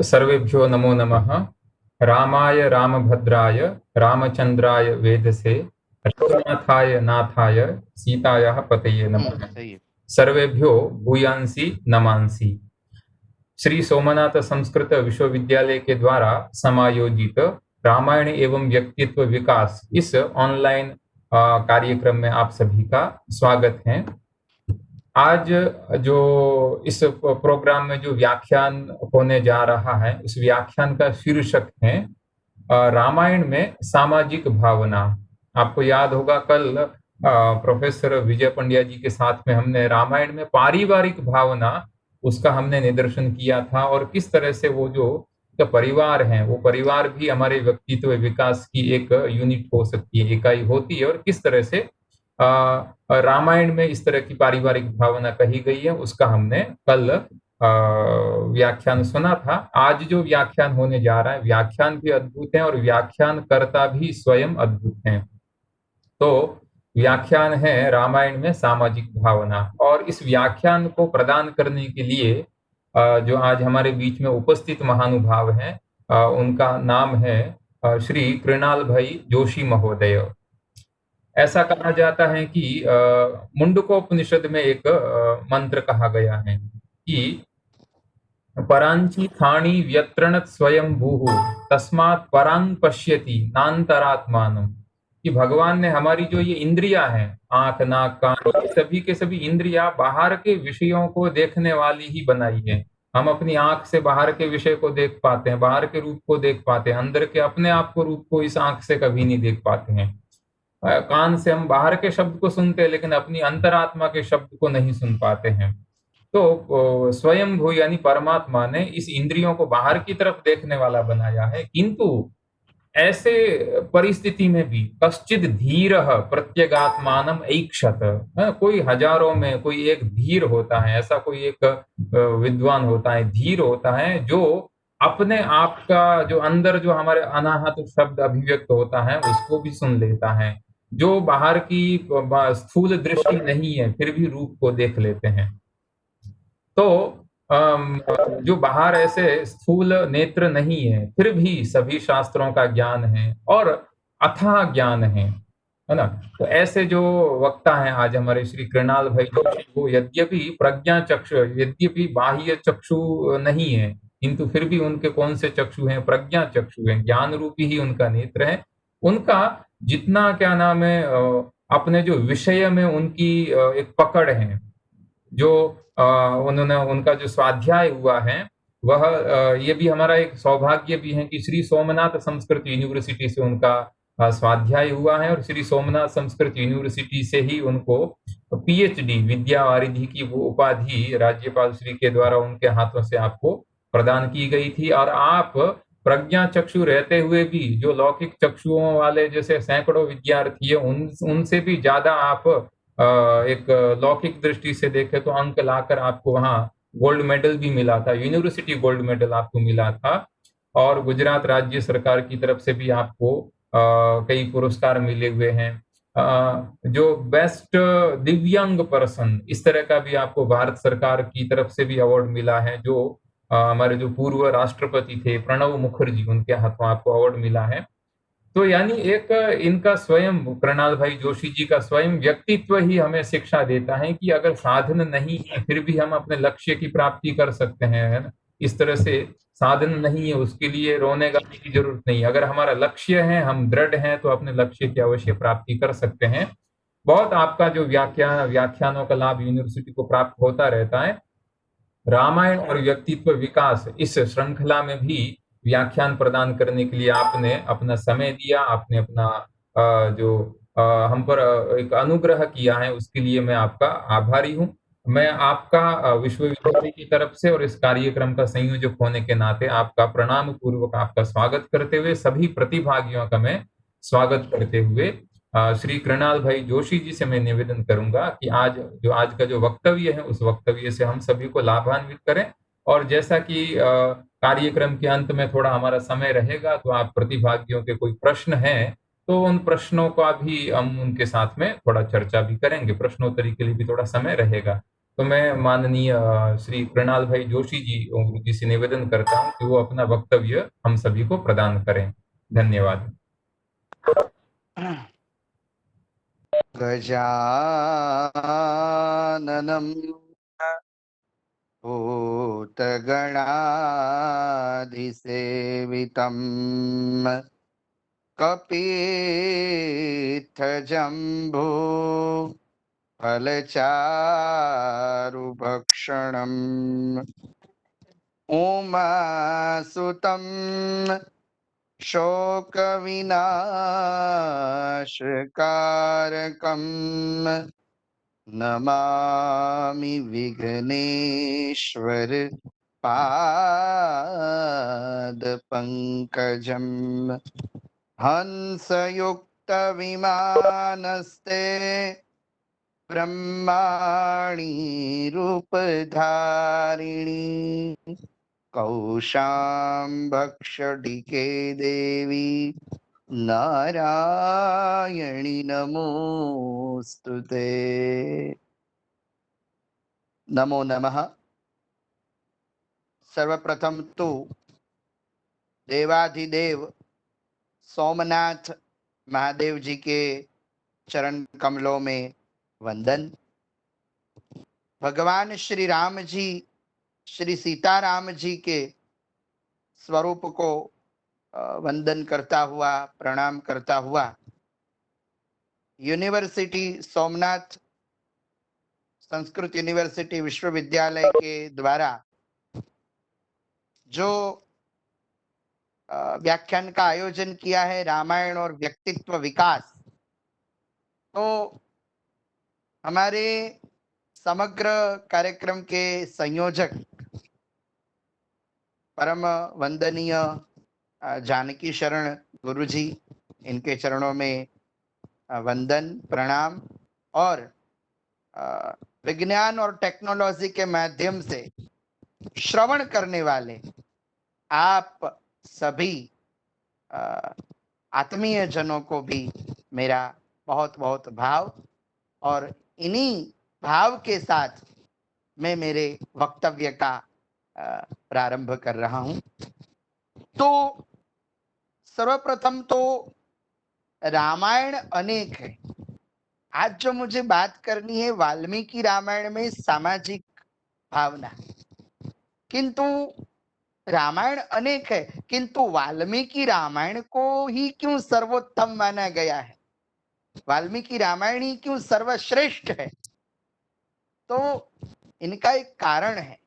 सर्वेभ्यो नमो नमः। रामाय रामभद्राय रामचंद्राय वेधसे रघुनाथाय नाथाय सीतायाः पतये नमः। सही है। सर्वेभ्यो भूयांसी नमांसी। श्री सोमनाथ संस्कृत विश्वविद्यालय के द्वारा समायोजित रामायण एवं व्यक्तित्व विकास इस ऑनलाइन कार्यक्रम में आप सभी का स्वागत है। आज जो इस प्रोग्राम में जो व्याख्यान होने जा रहा है, उस व्याख्यान का शीर्षक है रामायण में सामाजिक भावना। आपको याद होगा कल प्रोफेसर विजय पंड्या जी के साथ में हमने रामायण में पारिवारिक भावना उसका हमने निदर्शन किया था, और किस तरह से वो जो परिवार है, वो परिवार भी हमारे व्यक्तित्व विकास की एक यूनिट हो सकती है, इकाई होती है, और किस तरह से रामायण में इस तरह की पारिवारिक भावना कही गई है, उसका हमने कल व्याख्यान सुना था। आज जो व्याख्यान होने जा रहा है, व्याख्यान भी अद्भुत है और व्याख्यानकर्ता भी स्वयं अद्भुत हैं। तो व्याख्यान है रामायण में सामाजिक भावना, और इस व्याख्यान को प्रदान करने के लिए जो आज हमारे बीच में उपस्थित महानुभाव हैं, उनका नाम है श्री कृणाल भाई जोशी महोदय। ऐसा कहा जाता है कि मुंडकोपनिषद में एक मंत्र कहा गया है कि परांची थाणी व्यत्रणत स्वयं भूहु तस्मात् परांग पश्यति नान्तरात्मानम। कि भगवान ने हमारी जो ये इंद्रियां हैं, आंख नाक कान, ये सभी के सभी इंद्रियां बाहर के विषयों को देखने वाली ही बनाई है। हम अपनी आंख से बाहर के विषय को देख पाते हैं, बाहर के रूप को देख पाते हैं, अंदर के अपने आप को रूप को इस आंख से कभी नहीं देख पाते हैं। कान से हम बाहर के शब्द को सुनते हैं, लेकिन अपनी अंतरात्मा के शब्द को नहीं सुन पाते हैं। तो स्वयं भू यानी परमात्मा ने इस इंद्रियों को बाहर की तरफ देखने वाला बनाया है, किंतु ऐसे परिस्थिति में भी कश्चित धीर प्रत्यगात्मानम ऐक्षत। कोई हजारों में कोई एक धीर होता है, ऐसा कोई एक विद्वान होता है, धीर होता है, जो अपने आप का जो अंदर जो हमारे अनाहत शब्द अभिव्यक्त होता है उसको भी सुन लेता है, जो बाहर की स्थूल दृष्टि नहीं है फिर भी रूप को देख लेते हैं। तो जो बाहर ऐसे स्थूल नेत्र नहीं है फिर भी सभी शास्त्रों का ज्ञान है और अथाह ज्ञान है ना। तो ऐसे जो वक्ता हैं आज हमारे श्री कृणाल भाई जोशी, वो यद्यपि प्रज्ञा चक्षु, यद्यपि बाह्य चक्षु नहीं है, किंतु फिर भी उनके कौन से चक्षु हैं? प्रज्ञा चक्षु हैं, ज्ञान रूपी ही उनका नेत्र है। उनका जितना क्या नाम है, अपने जो विषय में उनकी एक पकड़ है, जो उन्होंने उनका जो स्वाध्याय हुआ है, वह ये भी हमारा एक सौभाग्य भी है कि श्री सोमनाथ संस्कृत यूनिवर्सिटी से उनका स्वाध्याय हुआ है, और श्री सोमनाथ संस्कृत यूनिवर्सिटी से ही उनको पीएचडी विद्या वारिधि की वो उपाधि राज्यपाल श्री के द्वारा उनके हाथों से आपको प्रदान की गई थी। और आप प्रज्ञा चक्षु रहते हुए भी जो लौकिक चक्षुओं वाले जैसे सैकड़ों विद्यार्थी है, उनसे भी ज्यादा आप एक लौकिक दृष्टि से देखे तो अंक लाकर आपको वहाँ गोल्ड मेडल भी मिला था, यूनिवर्सिटी गोल्ड मेडल आपको मिला था, और गुजरात राज्य सरकार की तरफ से भी आपको कई पुरस्कार मिले हुए हैं। जो बेस्ट दिव्यांग पर्सन, इस तरह का भी आपको भारत सरकार की तरफ से भी अवार्ड मिला है। जो हमारे जो पूर्व राष्ट्रपति थे प्रणब मुखर्जी, उनके हाथों आपको अवार्ड मिला है। तो यानी एक इनका स्वयं कृणाल भाई जोशी जी का स्वयं व्यक्तित्व ही हमें शिक्षा देता है कि अगर साधन नहीं है फिर भी हम अपने लक्ष्य की प्राप्ति कर सकते हैं, है ना। इस तरह से साधन नहीं है उसके लिए रोने गाने की जरूरत नहीं। अगर हमारा लक्ष्य है, हम दृढ़ हैं, तो अपने लक्ष्य की अवश्य प्राप्ति कर सकते हैं। बहुत आपका जो व्याख्यानों का लाभ यूनिवर्सिटी को प्राप्त होता रहता है। रामायण और व्यक्तित्व विकास इस श्रृंखला में भी व्याख्यान प्रदान करने के लिए आपने अपना समय दिया, आपने अपना जो हम पर एक अनुग्रह किया है, उसके लिए मैं आपका आभारी हूँ। मैं आपका विश्वविद्यालय की तरफ से और इस कार्यक्रम का संयोजक होने के नाते आपका प्रणाम पूर्वक आपका स्वागत करते हुए, सभी प्रतिभागियों का मैं स्वागत करते हुए श्री कृणाल भाई जोशी जी से मैं निवेदन करूंगा कि आज का जो वक्तव्य है, उस वक्तव्य से हम सभी को लाभान्वित करें। और जैसा कि कार्यक्रम के अंत में थोड़ा हमारा समय रहेगा, तो आप प्रतिभागियों के कोई प्रश्न हैं तो उन प्रश्नों का भी हम उनके साथ में थोड़ा चर्चा भी करेंगे, प्रश्नोत्तरी के लिए भी थोड़ा समय रहेगा। तो मैं माननीय श्री कृणाल भाई जोशी जी से निवेदन करता हूँ कि वो अपना वक्तव्य हम सभी को प्रदान करें। धन्यवाद। गजाननं भूतगणाधिसेवितम् कपित्थजम्बो फलचारुभक्षणम् उमासुतं शोकविनाशकारकम् नमामि विघ्नेश्वर पादपङ्कजम् हंसयुक्तविमानस्ते ब्रह्माणि रूपधारिणी कौशाम्भक्षडिके देवी नारायणि नमोस्तुते। नमो नमः। सर्वप्रथम तो देवाधिदेव सोमनाथ महादेव जी के चरण कमलों में वंदन। भगवान श्री राम जी श्री सीताराम जी के स्वरूप को वंदन करता हुआ, प्रणाम करता हुआ, यूनिवर्सिटी सोमनाथ संस्कृत यूनिवर्सिटी विश्वविद्यालय के द्वारा जो व्याख्यान का आयोजन किया है, रामायण और व्यक्तित्व विकास, तो हमारे समग्र कार्यक्रम के संयोजक परम वंदनीय जानकी शरण गुरु जी, इनके चरणों में वंदन प्रणाम। और विज्ञान और टेक्नोलॉजी के माध्यम से श्रवण करने वाले आप सभी आत्मीय जनों को भी मेरा बहुत बहुत भाव, और इन्हीं भाव के साथ मैं मेरे वक्तव्य का प्रारंभ कर रहा हूं। तो सर्वप्रथम तो रामायण अनेक है। आज जो मुझे बात करनी है, वाल्मीकि रामायण में सामाजिक भावना, किंतु रामायण अनेक है, किंतु वाल्मीकि रामायण को ही क्यों सर्वोत्तम माना गया है, वाल्मीकि रामायण ही क्यों सर्वश्रेष्ठ है? तो इनका एक कारण है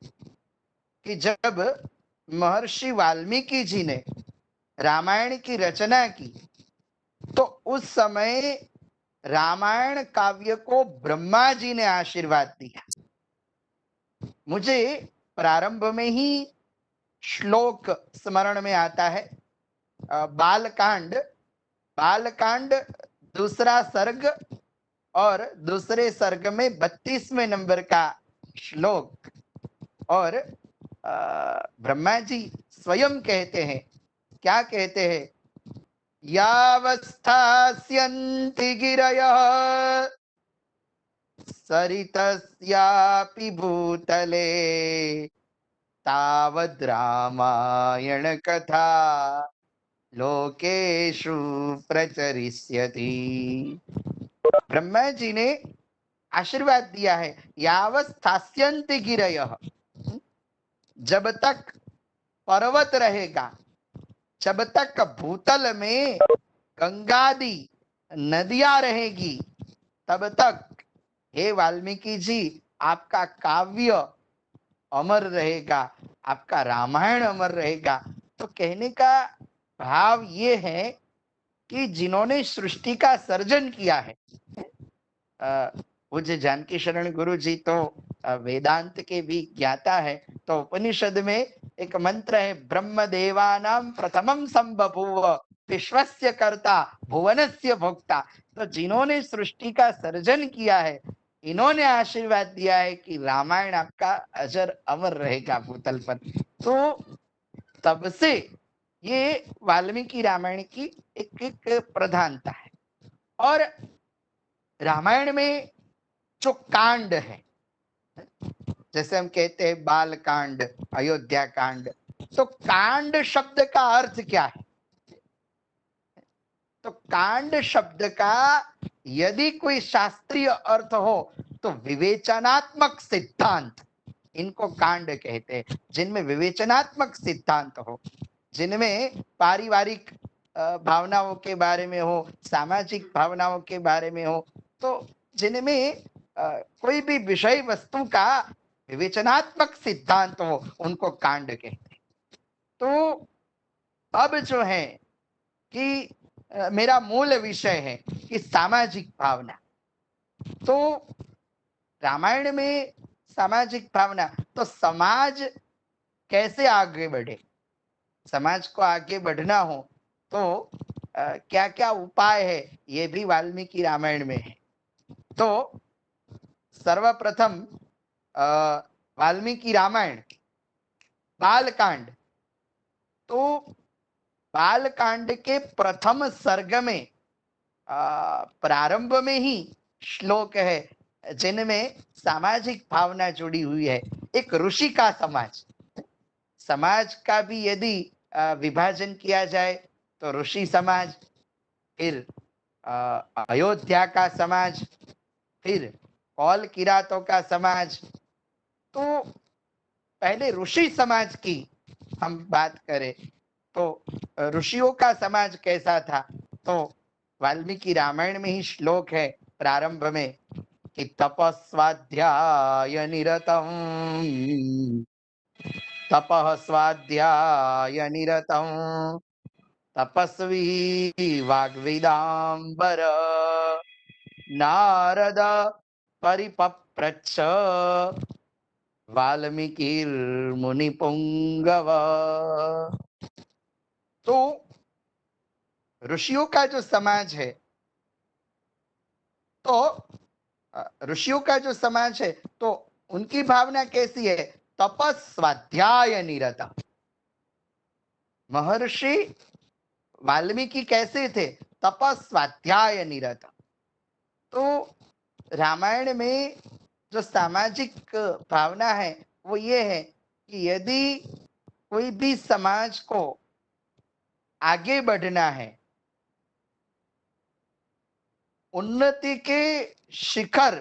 कि जब महर्षि वाल्मीकि जी ने रामायण की रचना की तो उस समय रामायण काव्य को ब्रह्मा जी ने आशीर्वाद दिया। मुझे प्रारंभ में ही श्लोक स्मरण में आता है, बालकांड, बालकांड दूसरा सर्ग और दूसरे सर्ग में 32वें नंबर का श्लोक। और ब्रह्मा जी स्वयं कहते हैं, क्या कहते हैं? यावस्थास्यन्ति गिरयः सरितस्यापि भूतले तावद् रामायण कथा लोकेषु प्रचरिष्यति। ब्रह्मा जी ने आशीर्वाद दिया है, यावस्थास्यन्ति गिरयः, जब तक पर्वत रहेगा, जब तक भूतल में गंगादि नदियां रहेगी, तब तक हे वाल्मीकि जी आपका काव्य अमर रहेगा, आपका रामायण अमर रहेगा। तो कहने का भाव ये है कि जिन्होंने सृष्टि का सर्जन किया है, पूज्य जानकी शरण गुरु जी तो वेदांत के भी ज्ञाता है। तो उपनिषद में एक मंत्र है, ब्रह्म देवानां प्रथमं संबभूव विश्वस्य कर्ता भुवनस्य भोक्ता। तो जिन्होंने सृष्टि का सर्जन किया है, इन्होंने आशीर्वाद दिया है कि रामायण आपका अजर अमर रहेगा भूतल पर। तो तब से ये वाल्मीकि रामायण की एक प्रधानता है। और रामायण में जो कांड है, जैसे हम कहते हैं बाल कांड, अयोध्या कांड, तो कांड शब्द का अर्थ क्या है? तो कांड शब्द का यदि कोई शास्त्रीय अर्थ हो तो विवेचनात्मक सिद्धांत, इनको कांड कहते हैं, जिनमें विवेचनात्मक सिद्धांत हो, जिनमें पारिवारिक भावनाओं के बारे में हो, सामाजिक भावनाओं के बारे में हो, तो जिनमें कोई भी विषय वस्तु का विवेचनात्मक सिद्धांत हो, उनको कांड कहते हैं। तो अब जो है कि मेरा मूल विषय है कि सामाजिक भावना। तो रामायण में सामाजिक भावना, तो समाज कैसे आगे बढ़े, समाज को आगे बढ़ना हो तो क्या क्या उपाय है, ये भी वाल्मीकि रामायण में है। तो सर्वप्रथम वाल्मीकि रामायण बालकांड, तो बालकांड के प्रथम सर्ग में प्रारंभ में ही श्लोक है जिनमें सामाजिक भावना जुड़ी हुई है। एक ऋषि का समाज, समाज का भी यदि विभाजन किया जाए तो ऋषि समाज, फिर अयोध्या का समाज, फिर कौल किरातों का समाज। तो पहले ऋषि समाज की हम बात करें तो ऋषियों का समाज कैसा था, तो वाल्मीकि रामायण में ही श्लोक है प्रारंभ में कि तपस्वाध्याय निरतम, तपः स्वाध्याय निरतम तपस्वी वाग्विदाम्बर नारद परिपप्रच्छ वाल्मीकिर्मुनि पुंगव। तो ऋषियों का जो समाज है, तो ऋषियों का जो समाज है तो उनकी भावना कैसी है? तपस्वाध्याय निरता। महर्षि वाल्मीकि कैसे थे? तपस्वाध्याय निरता। तो रामायण में जो सामाजिक भावना है वो ये है कि यदि कोई भी समाज को आगे बढ़ना है, उन्नति के शिखर,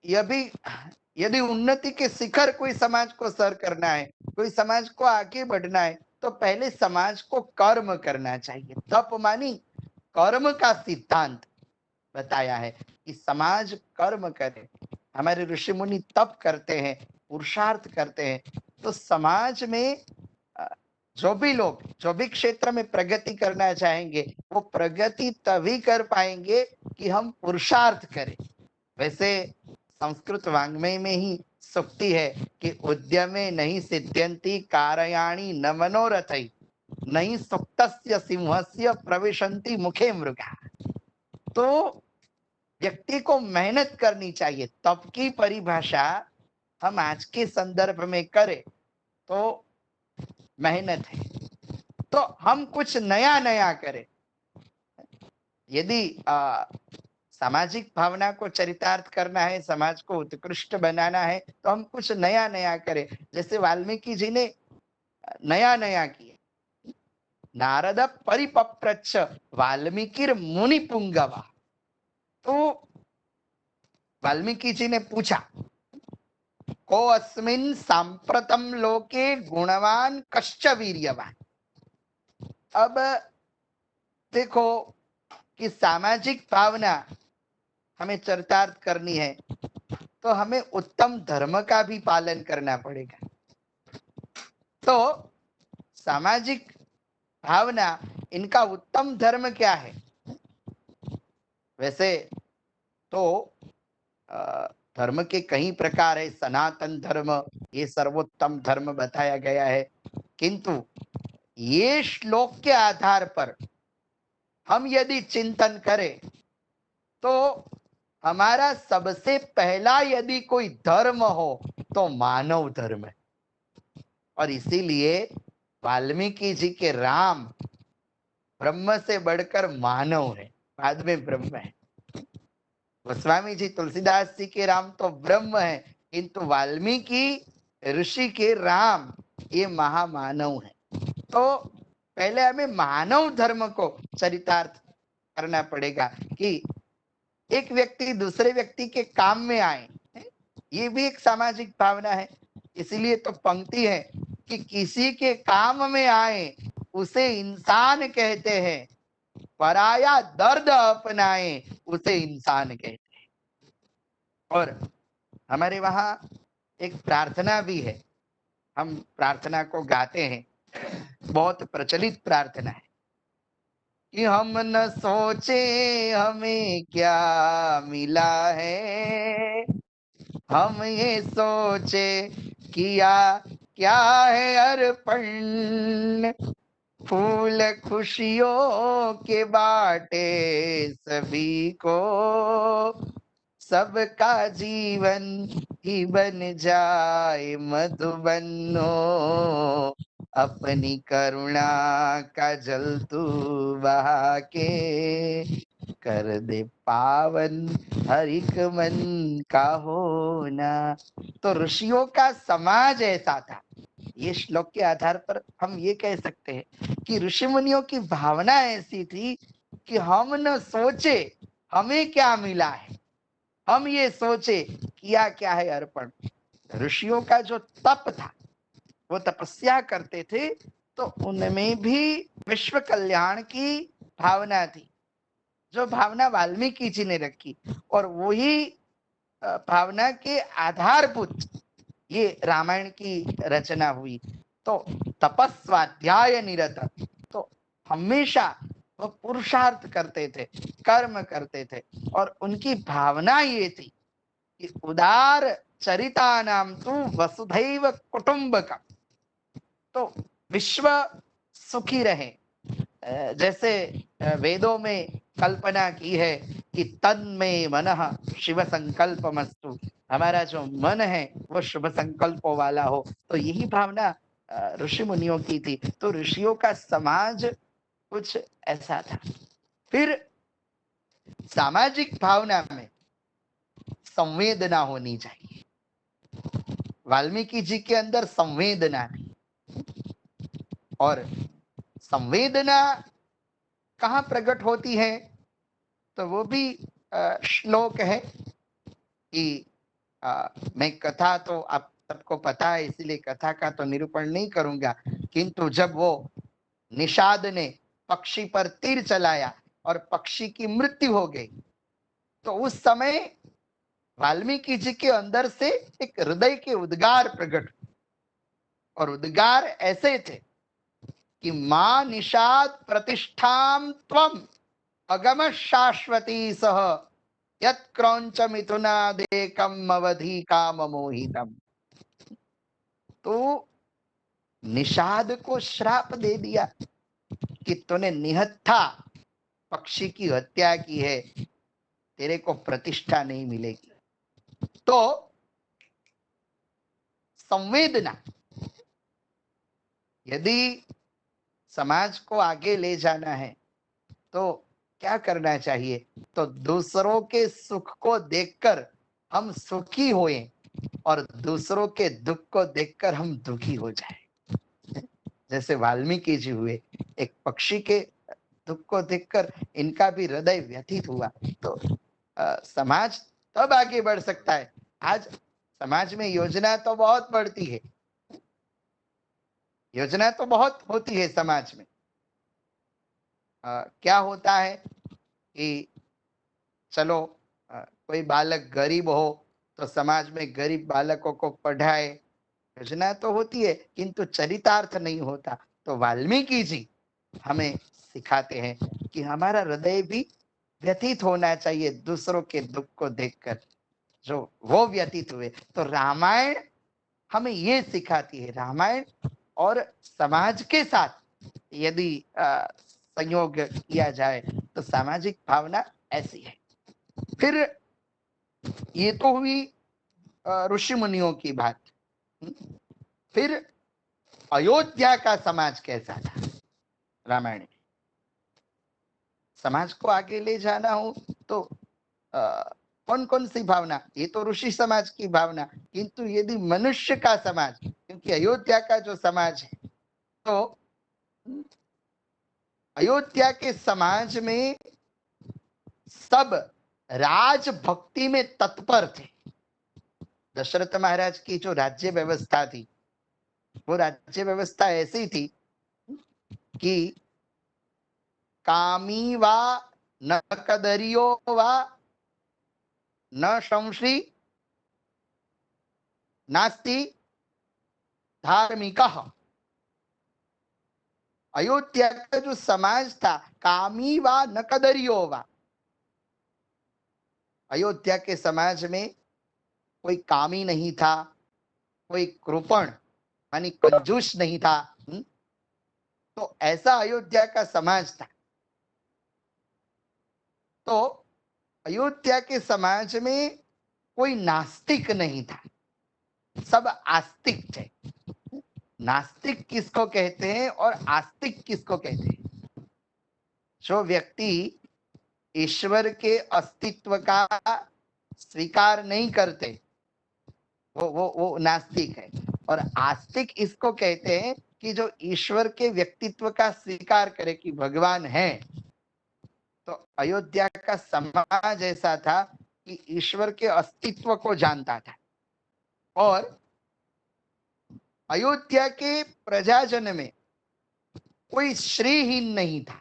यदि उन्नति के शिखर कोई समाज को सर करना है, कोई समाज को आगे बढ़ना है, तो पहले समाज को कर्म करना चाहिए। तप मानी कर्म का सिद्धांत बताया है कि समाज कर्म करे। हमारे ऋषि मुनि तप करते हैं, पुरुषार्थ करते हैं। तो समाज में जो भी लोग जो भी क्षेत्र में प्रगति करना चाहेंगे वो प्रगति तभी कर पाएंगे कि हम पुरुषार्थ करें। वैसे संस्कृत वाङ्मय में ही सूक्ति है कि उद्यमे नहीं सिद्ध्यन्ति कारयाणि न मनोरथै नहीं सुक्तस्य सिंहस्य प्रविशन्ति मुखे मृगा। तो व्यक्ति को मेहनत करनी चाहिए। तप की परिभाषा हम आज के संदर्भ में करें तो मेहनत है। तो हम कुछ नया नया करें। यदि सामाजिक भावना को चरितार्थ करना है, समाज को उत्कृष्ट बनाना है, तो हम कुछ नया नया करें। जैसे वाल्मीकि जी ने नया नया किया। नारद परिपप्रच्छ वाल्मीकिर मुनि पुंगवा। तो वाल्मीकि जी ने पूछा को अस्मिन् सांप्रतम लोके गुणवान कश्च वीर्यवान। अब देखो कि सामाजिक भावना हमें चरितार्थ करनी है तो हमें उत्तम धर्म का भी पालन करना पड़ेगा। तो सामाजिक भावना, इनका उत्तम धर्म क्या है? वैसे तो धर्म के कई प्रकार है। सनातन धर्म ये सर्वोत्तम धर्म बताया गया है, किंतु ये श्लोक के आधार पर हम यदि चिंतन करें तो हमारा सबसे पहला यदि कोई धर्म हो तो मानव धर्म है। और इसीलिए वाल्मीकि जी के राम ब्रह्म से बढ़कर मानव है, बाद में ब्रह्म है। गोस्वामी जी तुलसीदास जी के राम तो ब्रह्म है, किंतु वाल्मीकि ऋषि के राम ये महामानव है। तो पहले हमें मानव धर्म को चरितार्थ करना पड़ेगा कि एक व्यक्ति दूसरे व्यक्ति के काम में आए, ये भी एक सामाजिक भावना है। इसीलिए तो पंक्ति है कि किसी के काम में आए उसे इंसान कहते हैं, पराया दर्द अपनाए उसे इंसान कहते हैं। और हमारे वहां एक प्रार्थना भी है, हम प्रार्थना को गाते हैं, बहुत प्रचलित प्रार्थना है कि हम न सोचे हमें क्या मिला है, हम ये सोचे किया क्या है अर्पण, फूल खुशियों के बाटे सभी को, सबका जीवन ही बन जाए मधुबनो, अपनी करुणा का जल तू बहा के, कर दे पावन हर एक मन का होना। तो ऋषियों का समाज ऐसा था। ये श्लोक के आधार पर हम ये कह सकते हैं कि ऋषि मुनियों की भावना ऐसी थी कि हम न सोचे हमें क्या मिला है, हम ये सोचे किया क्या है अर्पण। ऋषियों का जो तप था, वो तपस्या करते थे, तो उनमें भी विश्व कल्याण की भावना थी, जो भावना वाल्मीकि जी ने रखी, और वही भावना के आधारभूत ये रामायण की रचना हुई। तो तपस्वाध्याय निरत, तो हमेशा वो पुरुषार्थ करते थे, कर्म करते थे, और उनकी भावना ये थी कि उदार चरिता नाम तू वसुधैव कुटुंबकम, तो विश्व सुखी रहे। जैसे वेदों में कल्पना की है कि तन में मनः शिव संकल्पमस्तु, हमारा जो मन है वो शुभ संकल्पों वाला हो। तो यही भावना ऋषि मुनियों की थी। तो ऋषियों का समाज कुछ ऐसा था। फिर सामाजिक भावना में संवेदना होनी चाहिए। वाल्मीकि जी के अंदर संवेदना थी, और संवेदना कहाँ प्रकट होती है, तो वो भी श्लोक है कि मैं कथा तो आप सबको पता है, इसलिए कथा का तो निरूपण नहीं करूंगा, किंतु जब वो निषाद ने पक्षी पर तीर चलाया और पक्षी की मृत्यु हो गई, तो उस समय वाल्मीकि जी के अंदर से एक हृदय के उद्गार प्रकट, और उद्गार ऐसे थे कि मां निषाद प्रतिष्ठाम त्वम अगम शाश्वती सह, यत् क्रौंच मिथुनादेकम अवधि काम मोहितम। तो निषाद को श्राप दे दिया कि तूने निहत्था पक्षी की हत्या की है, तेरे को प्रतिष्ठा नहीं मिलेगी। तो संवेदना, यदि समाज को आगे ले जाना है तो क्या करना चाहिए, तो दूसरों के सुख को देखकर हम सुखी होएं और दूसरों के दुख को देखकर हम दुखी हो जाएं। जैसे वाल्मीकि जी हुए, एक पक्षी के दुख को देखकर इनका भी हृदय व्यथित हुआ। तो समाज तब आगे बढ़ सकता है। आज समाज में योजना तो बहुत बढ़ती है, योजना तो बहुत होती है समाज में। क्या होता है कि चलो कोई बालक गरीब हो तो समाज में गरीब बालकों को पढ़ाए, योजना तो होती है, किंतु चरितार्थ नहीं होता। तो वाल्मीकि जी हमें सिखाते हैं कि हमारा हृदय भी व्यथित होना चाहिए दूसरों के दुख को देखकर, जो वो व्यतीत हुए। तो रामायण हमें ये सिखाती है। रामायण और समाज के साथ यदि संयोग किया जाए तो सामाजिक भावना ऐसी है। फिर ये तो हुई ऋषि मुनियों की बात। फिर अयोध्या का समाज कैसा था। रामायण में समाज को आगे ले जाना हो तो कौन कौन सी भावना? ये तो ऋषि समाज की भावना, किंतु यदि मनुष्य का समाज, क्योंकि अयोध्या का जो समाज है, तो अयोध्या के समाज में सब राजभक्ति में तत्पर थे। दशरथ महाराज की जो राज्य व्यवस्था थी, वो राज्य व्यवस्था ऐसी थी कि कामी वा न कदरियो वा न शंसी नास्ति धार्मिक। अयोध्या का जो समाज था, कामी वा न कदरियो वा, अयोध्या के समाज में कोई कामी नहीं था, कोई कृपण यानी कंजूस नहीं था। तो ऐसा अयोध्या का समाज था। तो अयोध्या के समाज में कोई नास्तिक नहीं था, सब आस्तिक थे। नास्तिक किसको कहते हैं और आस्तिक किसको कहते हैं? जो व्यक्ति ईश्वर के अस्तित्व का स्वीकार नहीं करते, वो नास्तिक है। और आस्तिक इसको कहते हैं कि जो ईश्वर के व्यक्तित्व का स्वीकार करे कि भगवान है। तो अयोध्या का समाज ऐसा था कि ईश्वर के अस्तित्व को जानता था, और अयोध्या के प्रजाजन में कोई श्रीहीन नहीं था।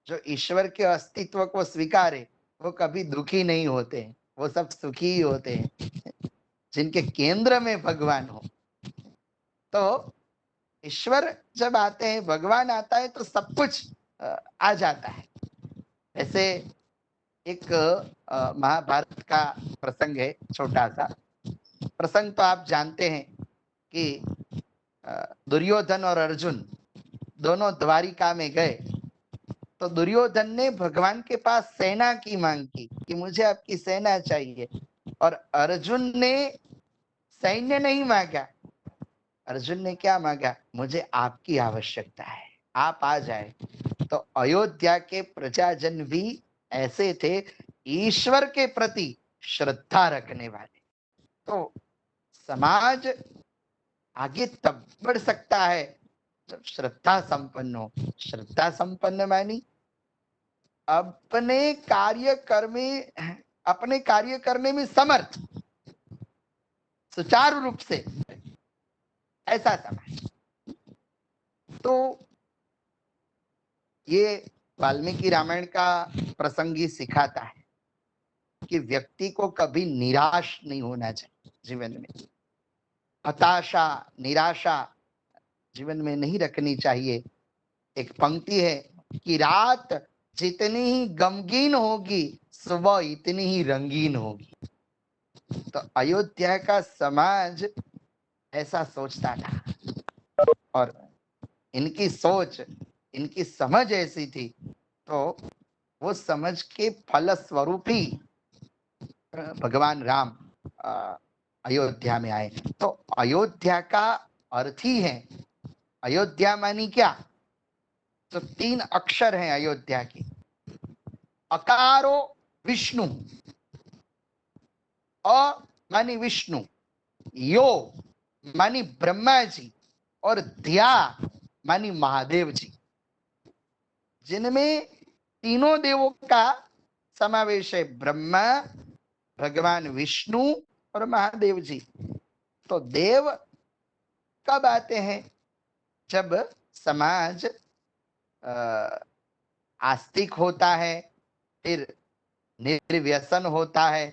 जो ईश्वर के अस्तित्व को स्वीकारे वो कभी दुखी नहीं होते हैं, वो सब सुखी ही होते हैं, जिनके केंद्र में भगवान हो। तो ईश्वर जब आते हैं, भगवान आता है, तो सब कुछ आ जाता है। ऐसे एक महाभारत का प्रसंग है, छोटा सा प्रसंग। तो आप जानते हैं कि दुर्योधन और अर्जुन दोनों द्वारिका में गए। तो दुर्योधन ने भगवान के पास सेना की मांग की कि मुझे आपकी सेना चाहिए, और अर्जुन ने सैन्य नहीं मांगा। अर्जुन ने क्या मांगा? मुझे आपकी आवश्यकता है, आप आ जाए। तो अयोध्या के प्रजाजन भी ऐसे थे, ईश्वर के प्रति श्रद्धा रखने वाले। तो समाज आगे तब बढ़ सकता है जब श्रद्धा संपन्न हो। श्रद्धा संपन्न मानी अपने कार्य करने में समर्थ, सुचारू रूप से, ऐसा समाज। तो ये वाल्मीकि रामायण का प्रसंग ही सिखाता है कि व्यक्ति को कभी निराश नहीं होना चाहिए जीवन में। हताशा, निराशा जीवन में नहीं रखनी चाहिए। एक पंक्ति है कि रात जितनी ही गमगीन होगी, सुबह इतनी ही रंगीन होगी। तो अयोध्या का समाज ऐसा सोचता था, और इनकी सोच, इनकी समझ ऐसी थी, तो वो समझ के फल स्वरूप ही भगवान राम अयोध्या में आए। तो अयोध्या का अर्थ ही है, अयोध्या मानी क्या? तो 3 अक्षर हैं अयोध्या के। अकारो विष्णु, अ मानी विष्णु, यो मानी ब्रह्मा जी, और ध्या मानी महादेव जी, जिनमें तीनों देवों का समावेश है, ब्रह्मा, भगवान विष्णु और महादेव जी। तो देव कब आते हैं? जब समाज आस्तिक होता है, फिर निर्व्यसन होता है।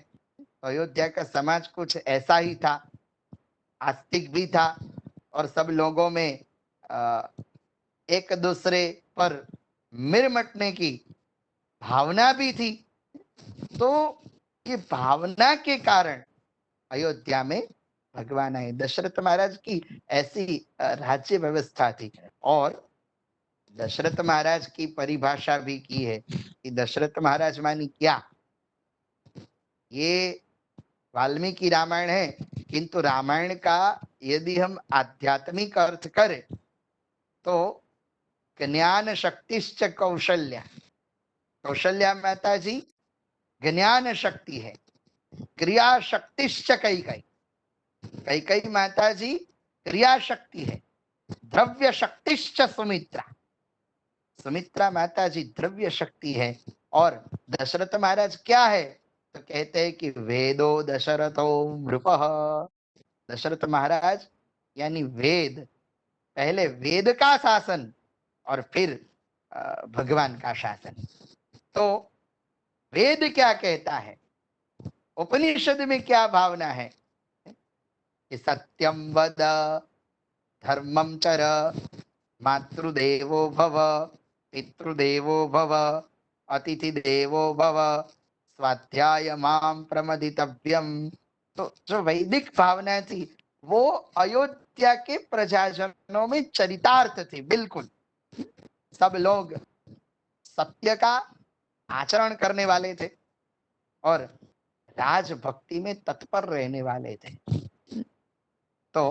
अयोध्या का समाज कुछ ऐसा ही था, आस्तिक भी था, और सब लोगों में एक दूसरे पर मिरमटने की भावना भी थी। तो ये भावना के कारण अयोध्या में भगवान आए। दशरथ महाराज की ऐसी राज्य व्यवस्था थी। और दशरथ महाराज की परिभाषा भी की है कि दशरथ महाराज मानी क्या? ये वाल्मीकि रामायण है, किंतु रामायण का यदि हम आध्यात्मिक अर्थ करें तो ज्ञान शक्तिश्च कौशल्या। कौशल्या माता जी ज्ञान शक्ति है, क्रिया शक्तिश्च कैकई, कैकई माता जी क्रिया शक्ति है, द्रव्य शक्तिश्च सुमित्रा, सुमित्रा माता जी द्रव्य शक्ति है, और दशरथ महाराज क्या है तो कहते हैं कि वेदो दशरथो नृपः, दशरथ महाराज यानी वेद, पहले वेद का शासन और फिर भगवान का शासन। तो वेद क्या कहता है, उपनिषद में क्या भावना है कि सत्यम वद, धर्मम चर, मातृदेवो भव, पितृदेवो भव, अतिथि देवो भव, स्वाध्याय माम प्रमदितव्यम। तो जो वैदिक भावना थी वो अयोध्या के प्रजाजनों में चरितार्थ थी। बिल्कुल सब लोग सत्य का आचरण करने वाले थे और राजभक्ति में तत्पर रहने वाले थे। तो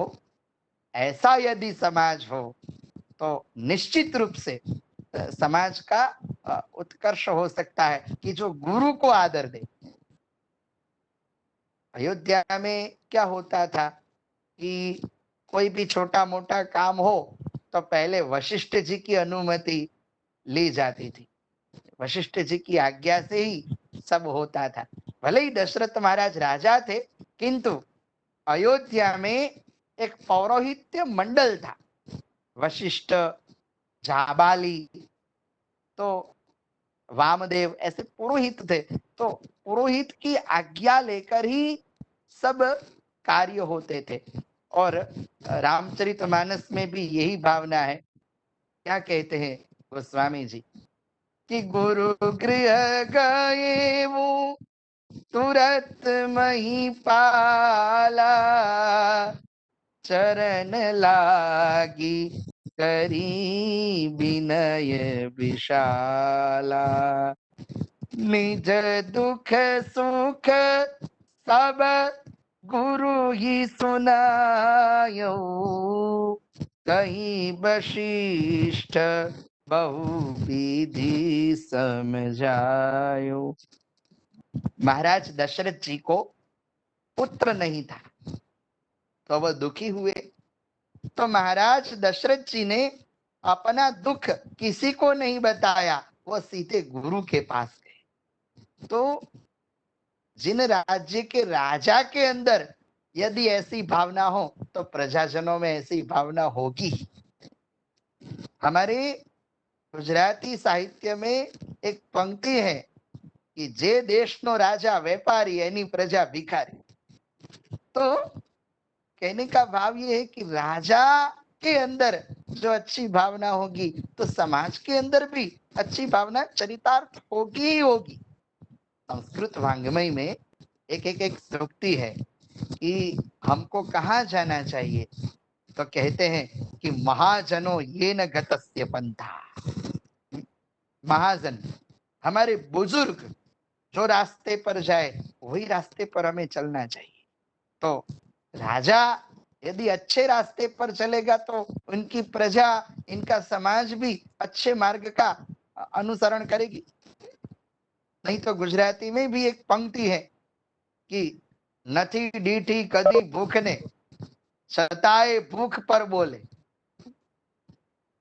ऐसा यदि समाज हो तो निश्चित रूप से समाज का उत्कर्ष हो सकता है कि जो गुरु को आदर दे। अयोध्या में क्या होता था कि कोई भी छोटा मोटा काम हो तो पहले वशिष्ठ जी की अनुमति ली जाती थी, वशिष्ठ जी की आज्ञा से ही सब होता था। भले ही दशरथ महाराज राजा थे किंतु अयोध्या में एक पौरोहित्य मंडल था, वशिष्ठ, जाबाली, तो वामदेव, ऐसे पुरोहित थे। तो पुरोहित की आज्ञा लेकर ही सब कार्य होते थे। और रामचरितमानस में भी यही भावना है। क्या कहते हैं गोस्वामी जी कि गुरु गृह गए वो तुरंत मही पाला, चरण लागी करी विनय विशाला, निज दुख सुख सब गुरु ही सुनायो, कहीं वशिष्ठ बहु विधि समझायो। महाराज दशरथ जी को पुत्र नहीं था तो वह दुखी हुए। तो महाराज दशरथ जी ने अपना दुख किसी को नहीं बताया, वह सीधे गुरु के पास गए। तो जिन राज्य के राजा के अंदर यदि ऐसी भावना हो तो प्रजाजनों में ऐसी भावना होगी। हमारे गुजराती साहित्य में एक पंक्ति है कि जे देशनो राजा व्यापारी एनी प्रजा भिखारी। तो कहने का भाव ये है कि राजा के अंदर जो अच्छी भावना होगी तो समाज के अंदर भी अच्छी भावना चरितार्थ होगी ही होगी। संस्कृत वाङ्मय में एक सूक्ति है कि हमको कहाँ जाना चाहिए, तो कहते हैं कि महाजनो ये न गतस्य पंथा, महाजन हमारे बुजुर्ग जो रास्ते पर जाए वही रास्ते पर हमें चलना चाहिए। तो राजा यदि अच्छे रास्ते पर चलेगा तो उनकी प्रजा, इनका समाज भी अच्छे मार्ग का अनुसरण करेगी। नहीं तो गुजराती में भी एक पंक्ति है कि नथी डीठी कदी भूख ने, छताए भूख पर बोले।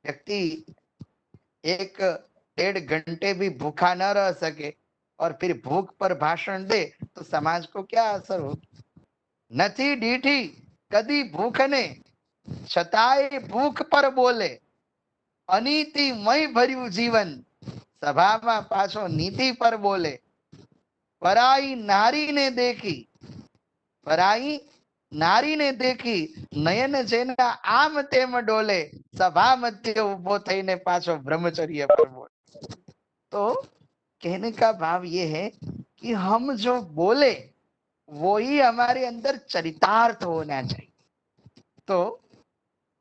व्यक्ति 1-1.5 घंटे भी भूखा न रह सके और फिर भूख पर भाषण दे तो समाज को क्या असर होगी। नथी डीठी कदी भूख ने, छताए भूख पर बोले, अनीतिमय भर्યું जीवन, सभाમાં પાછો નીતિ પર બોલે, પરાઈ નારીને देखी, પરાઈ નારીને देखी, નયન જેના આમ તેમ ડોલે, સભા મધ્ય ઉભો થઈને પાછો ब्रह्मचर्य पर बोले। तो कहने का भाव ये है कि हम जो बोले वो ही हमारे अंदर चरितार्थ होना चाहिए। तो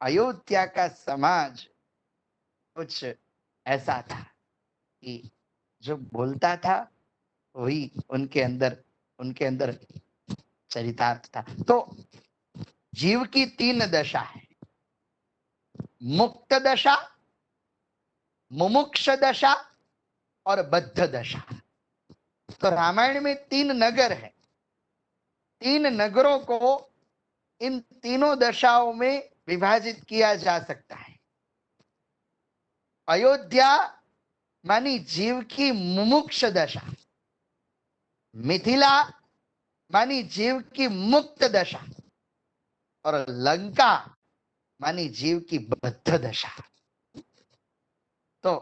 अयोध्या का समाज कुछ ऐसा था कि जो बोलता था वही उनके अंदर चरितार्थ था। तो जीव की 3 दशा है, मुक्त दशा, मुमुक्ष दशा और बद्ध दशा। तो रामायण में 3 नगर है। 3 नगरों को इन तीनों दशाओं में विभाजित किया जा सकता है। अयोध्या मानी जीव की मुमुक्ष दशा, मिथिला मानी जीव की मुक्त दशा, और लंका मानी जीव की बद्ध दशा। तो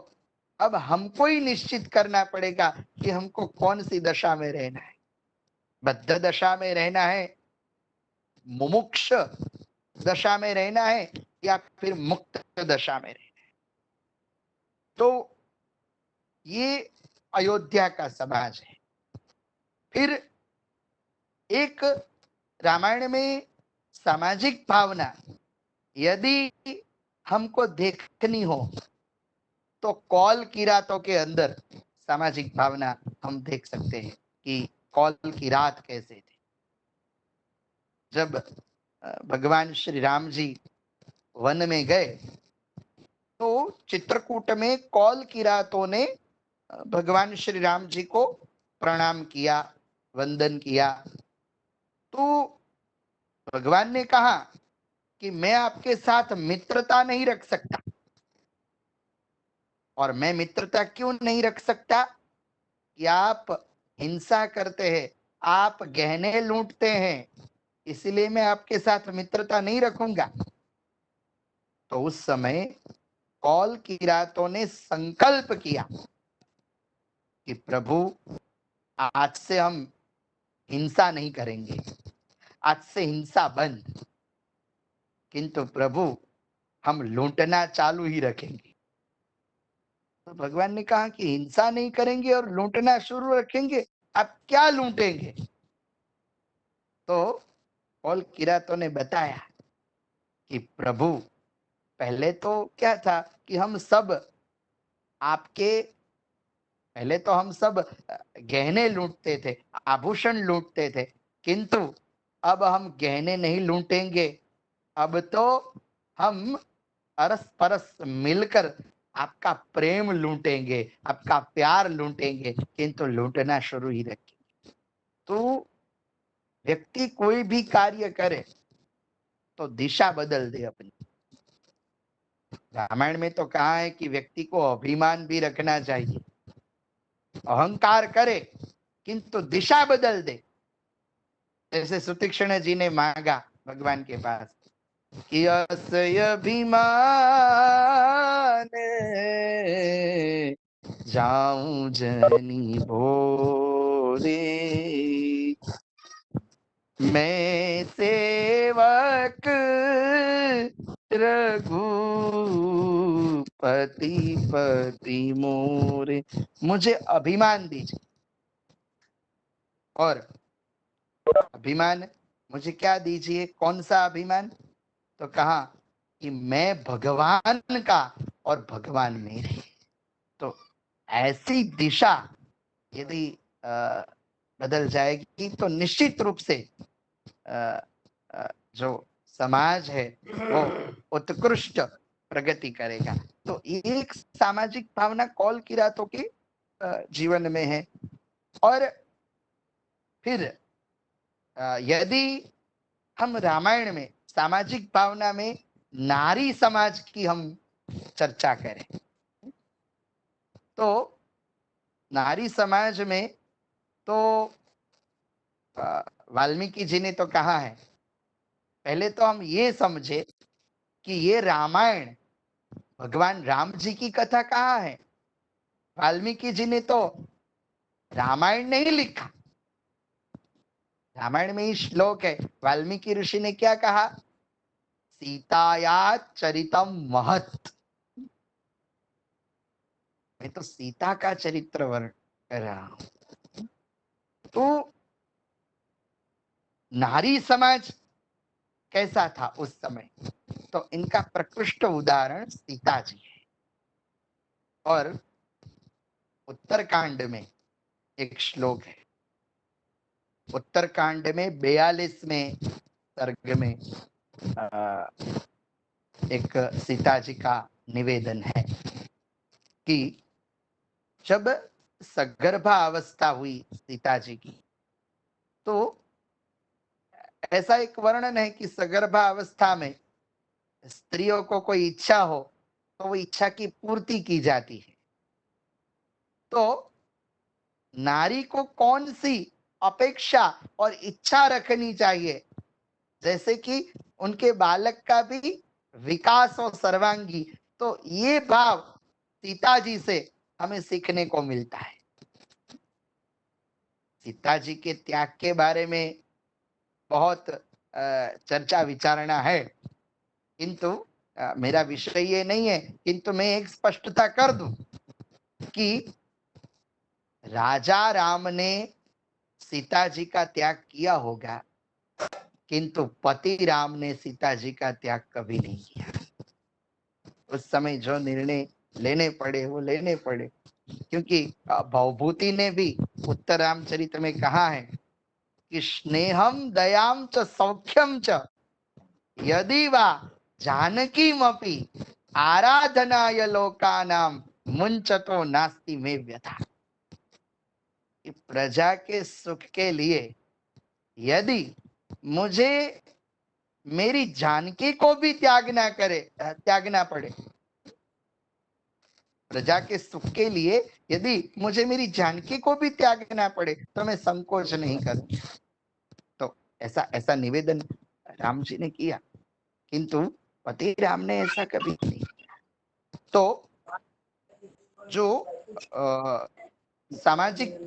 अब हमको ही निश्चित करना पड़ेगा कि हमको कौन सी दशा में रहना है। बद्ध दशा में रहना है, मुमुक्ष दशा में रहना है, या फिर मुक्त दशा में रहना है। तो ये अयोध्या का समाज है। फिर एक रामायण में सामाजिक भावना यदि हमको देखनी हो तो कौल किरातों के अंदर सामाजिक भावना हम देख सकते हैं कि कौल की रात कैसे थी। जब भगवान श्री राम जी वन में गए तो चित्रकूट में कौल किरातों ने भगवान श्री राम जी को प्रणाम किया, वंदन किया। तो भगवान ने कहा कि मैं आपके साथ मित्रता नहीं रख सकता। और मैं मित्रता क्यों नहीं रख सकता? कि आप हिंसा करते हैं, आप गहने लूटते हैं, इसलिए मैं आपके साथ मित्रता नहीं रखूंगा। तो उस समय कौल किरातों ने संकल्प किया कि प्रभु आज से हम हिंसा नहीं करेंगे, आज से हिंसा बंद, किंतु प्रभु हम लूटना चालू ही रखेंगे। तो भगवान ने कहा कि हिंसा नहीं करेंगे और लूटना शुरू रखेंगे, आप क्या लूटेंगे? तो कौल किरातों ने बताया कि प्रभु पहले तो क्या था कि हम सब आपके, पहले तो हम सब गहने लूटते थे, आभूषण लूटते थे, किंतु अब हम गहने नहीं लूटेंगे। अब तो हम अरस परस मिलकर आपका प्रेम लूटेंगे, आपका प्यार लूटेंगे, किंतु लूटना शुरू ही रखेंगे। तो व्यक्ति कोई भी कार्य करे तो दिशा बदल दे अपनी। रामायण में तो कहा है कि व्यक्ति को अभिमान भी रखना चाहिए, अहंकार करे किंतु दिशा बदल दे। जैसे सुतीक्षण जी ने मांगा भगवान के पास कि अस्य अभिमान जाऊं जनी भोरे, मैं सेवक रघुपति पति मोरे। मुझे अभिमान दीजिए। और अभिमान मुझे क्या दीजिए? कौन सा अभिमान? तो कहा कि मैं भगवान का और भगवान मेरे। तो ऐसी दिशा यदि बदल जाएगी तो निश्चित रूप से जो समाज है वो उत्कृष्ट प्रगति करेगा। तो एक सामाजिक भावना कौल किरातों के जीवन में है। और फिर यदि हम रामायण में सामाजिक भावना में नारी समाज की हम चर्चा करें तो नारी समाज में तो वाल्मीकि जी ने तो कहा है, पहले तो हम ये समझे कि ये रामायण भगवान राम जी की कथा कहाँ है। वाल्मीकि जी ने तो रामायण नहीं लिखा। रामायण में ही श्लोक है, वाल्मीकि ऋषि ने क्या कहा? सीताया चरितम महत्। मैं तो सीता का चरित्र वर्णन कर रहा हूं। तो नारी समाज कैसा था उस समय? तो इनका प्रकृष्ट उदाहरण सीता जी है। और उत्तरकांड में एक श्लोक है, उत्तरकांड में 42वें सर्ग में एक सीता जी का निवेदन है कि जब सगर्भा अवस्था हुई सीता जी की, तो ऐसा एक वर्णन है कि सगर्भा अवस्था में स्त्रियों को कोई इच्छा हो तो वो इच्छा की पूर्ति की जाती है। तो नारी को कौन सी अपेक्षा और इच्छा रखनी चाहिए, जैसे कि उनके बालक का भी विकास हो सर्वांगी, तो ये भाव सीता जी से हमें सीखने को मिलता है। सीता जी के त्याग के बारे में बहुत चर्चा विचारणा है, किंतु मेरा विषय ये नहीं है, किंतु मैं एक स्पष्टता कर दूं कि राजा राम ने सीता जी का त्याग किया होगा, किंतु पति राम ने सीता जी का त्याग कभी नहीं किया। उस समय जो निर्णय लेने पड़े वो लेने पड़े, क्योंकि भवभूति ने भी उत्तर रामचरित में कहा है कि स्नेहम दयाम च सौख्यम च यदि वा जानकीमपि आराधनाय लोकानाम मुंचतो नास्ति में व्यथा। प्रजा के सुख के लिए यदि मुझे मेरी जानकी को भी त्यागना पड़े, प्रजा के सुख के लिए यदि मुझे मेरी जानकी को भी त्यागना पड़े तो मैं संकोच नहीं करूं। तो ऐसा ऐसा निवेदन राम जी ने किया, किंतु पति राम ने ऐसा कभी नहीं किया। तो जो सामाजिक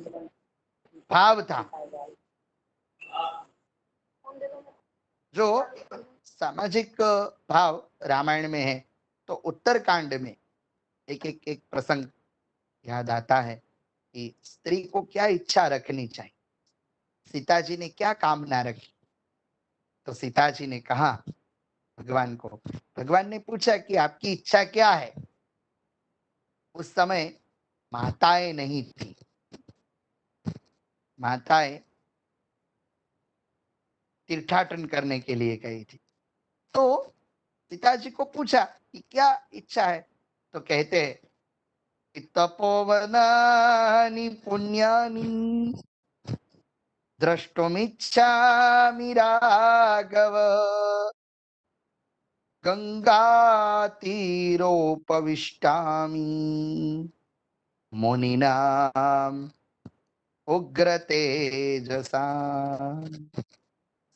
भाव था, जो सामाजिक भाव रामायण में है, तो उत्तरकांड में एक प्रसंग याद आता है कि स्त्री को क्या इच्छा रखनी चाहिए, सीता जी ने क्या कामना रखी। तो सीता जी ने कहा भगवान को, भगवान ने पूछा कि आपकी इच्छा क्या है। उस समय माताएं नहीं थी, माताएं तीर्थाटन करने के लिए गई थी। तो सीता जी को पूछा कि क्या इच्छा है, तो कहते हैं कि तपोवनानि पुण्यानि द्रष्टुमिच्छामि राघव गंगातीरोपविष्टामि मुनिनाम उग्र तेजसा।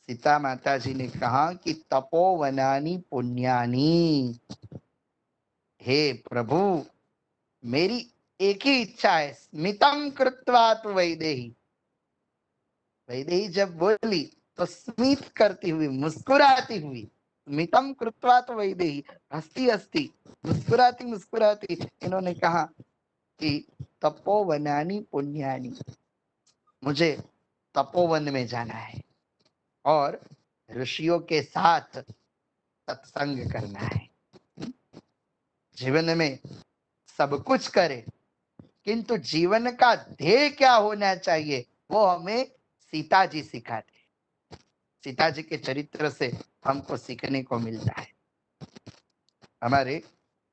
सीता माता जी ने कहा कि तपोवनानि पुण्यानि, हे प्रभु मेरी एक ही इच्छा है, स्मितम कृत्वा तु वैदेही। वैदेही जब बोली तो स्मित करती हुई, मुस्कुराती हुई, स्मितम कृत्वा तु वैदेही, हंसती हंसती, मुस्कुराती मुस्कुराती इन्होंने कहा कि तपोवनानि पुण्यानि, मुझे तपोवन में जाना है और ऋषियों के साथ सत्संग करना है। जीवन में सब कुछ करे, किंतु जीवन का ध्येय क्या होना चाहिए वो हमें सीता जी सिखाते हैं। सीता जी के चरित्र से हमको सीखने को मिलता है। हमारे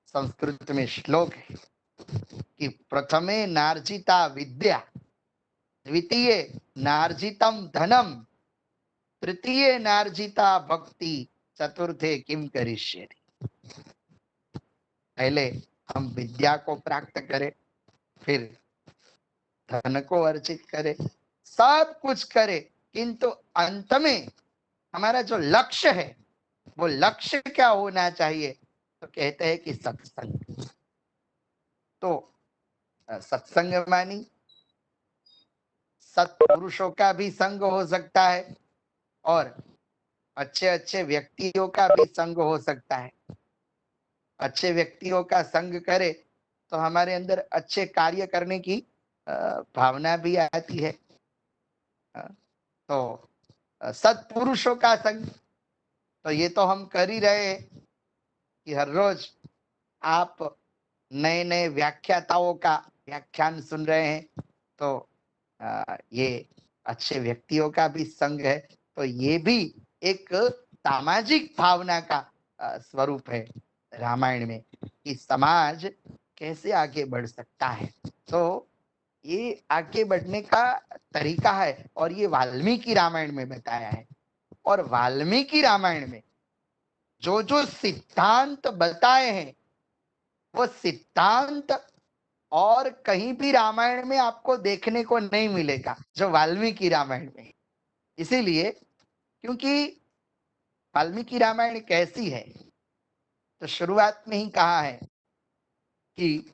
संस्कृत में श्लोक है कि प्रथमे नार्जिता विद्या, द्वितीय नार्जितम धनम, तृतीय नार्जिता भक्ति, चतुर्थे किम करिष्यति। पहले हम विद्या को प्राप्त करें, फिर धन को अर्जित करें, सब कुछ करें, किंतु अंत में हमारा जो लक्ष्य है वो लक्ष्य क्या होना चाहिए, तो कहते हैं कि सत्संग। तो सत्संग मानी सत्पुरुषों का भी संग हो सकता है और अच्छे अच्छे व्यक्तियों का भी संग हो सकता है। अच्छे व्यक्तियों का संग करे तो हमारे अंदर अच्छे कार्य करने की भावना भी आती है। तो सत्पुरुषों का संग, तो ये तो हम कर ही रहे हैं कि हर रोज आप नए नए व्याख्याताओं का व्याख्यान सुन रहे हैं, तो ये अच्छे व्यक्तियों का भी संग है। तो ये भी एक सामाजिक भावना का स्वरूप है रामायण में कि समाज कैसे आगे बढ़ सकता है। तो ये आगे बढ़ने का तरीका है और ये वाल्मीकि रामायण में बताया है। और वाल्मीकि रामायण में जो जो सिद्धांत बताए हैं वो सिद्धांत और कहीं भी रामायण में आपको देखने को नहीं मिलेगा जो वाल्मीकि रामायण में है। इसीलिए क्योंकि वाल्मीकि रामायण कैसी है, तो शुरुआत में ही कहा है कि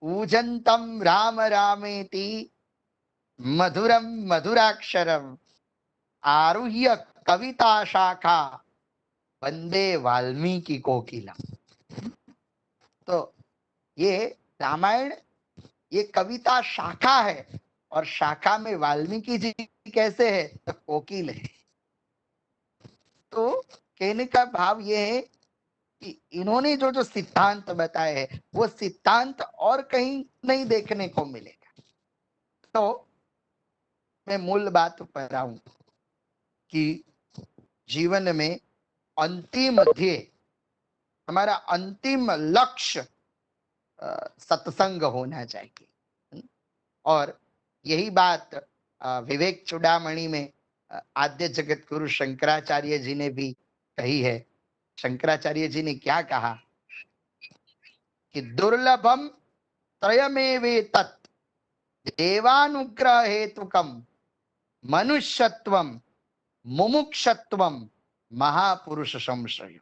ऊजंतम राम रामेति मधुरम मधुराक्षरम आरुह्य कविता शाखा वंदे वाल्मीकि कोकिलम। तो ये रामायण ये कविता शाखा है और शाखा में वाल्मीकि जी कैसे है, तो कोकिल है। तो कहने का भाव ये है कि इन्होंने जो जो सिद्धांत बताए हैं वो सिद्धांत और कहीं नहीं देखने को मिलेगा। तो मैं मूल बात पर आऊं कि जीवन में अंतिम ध्येय, हमारा अंतिम लक्ष्य सत्संग होना चाहिए। और यही बात विवेक चूड़ामणि में आद्य जगत गुरु शंकराचार्य जी ने भी कही है। शंकराचार्य जी ने क्या कहा कि दुर्लभम त्रयमेवेतत् देवानुग्रह हेतुकम मनुष्यत्वम मुमुक्षत्वम महापुरुष संश्रय।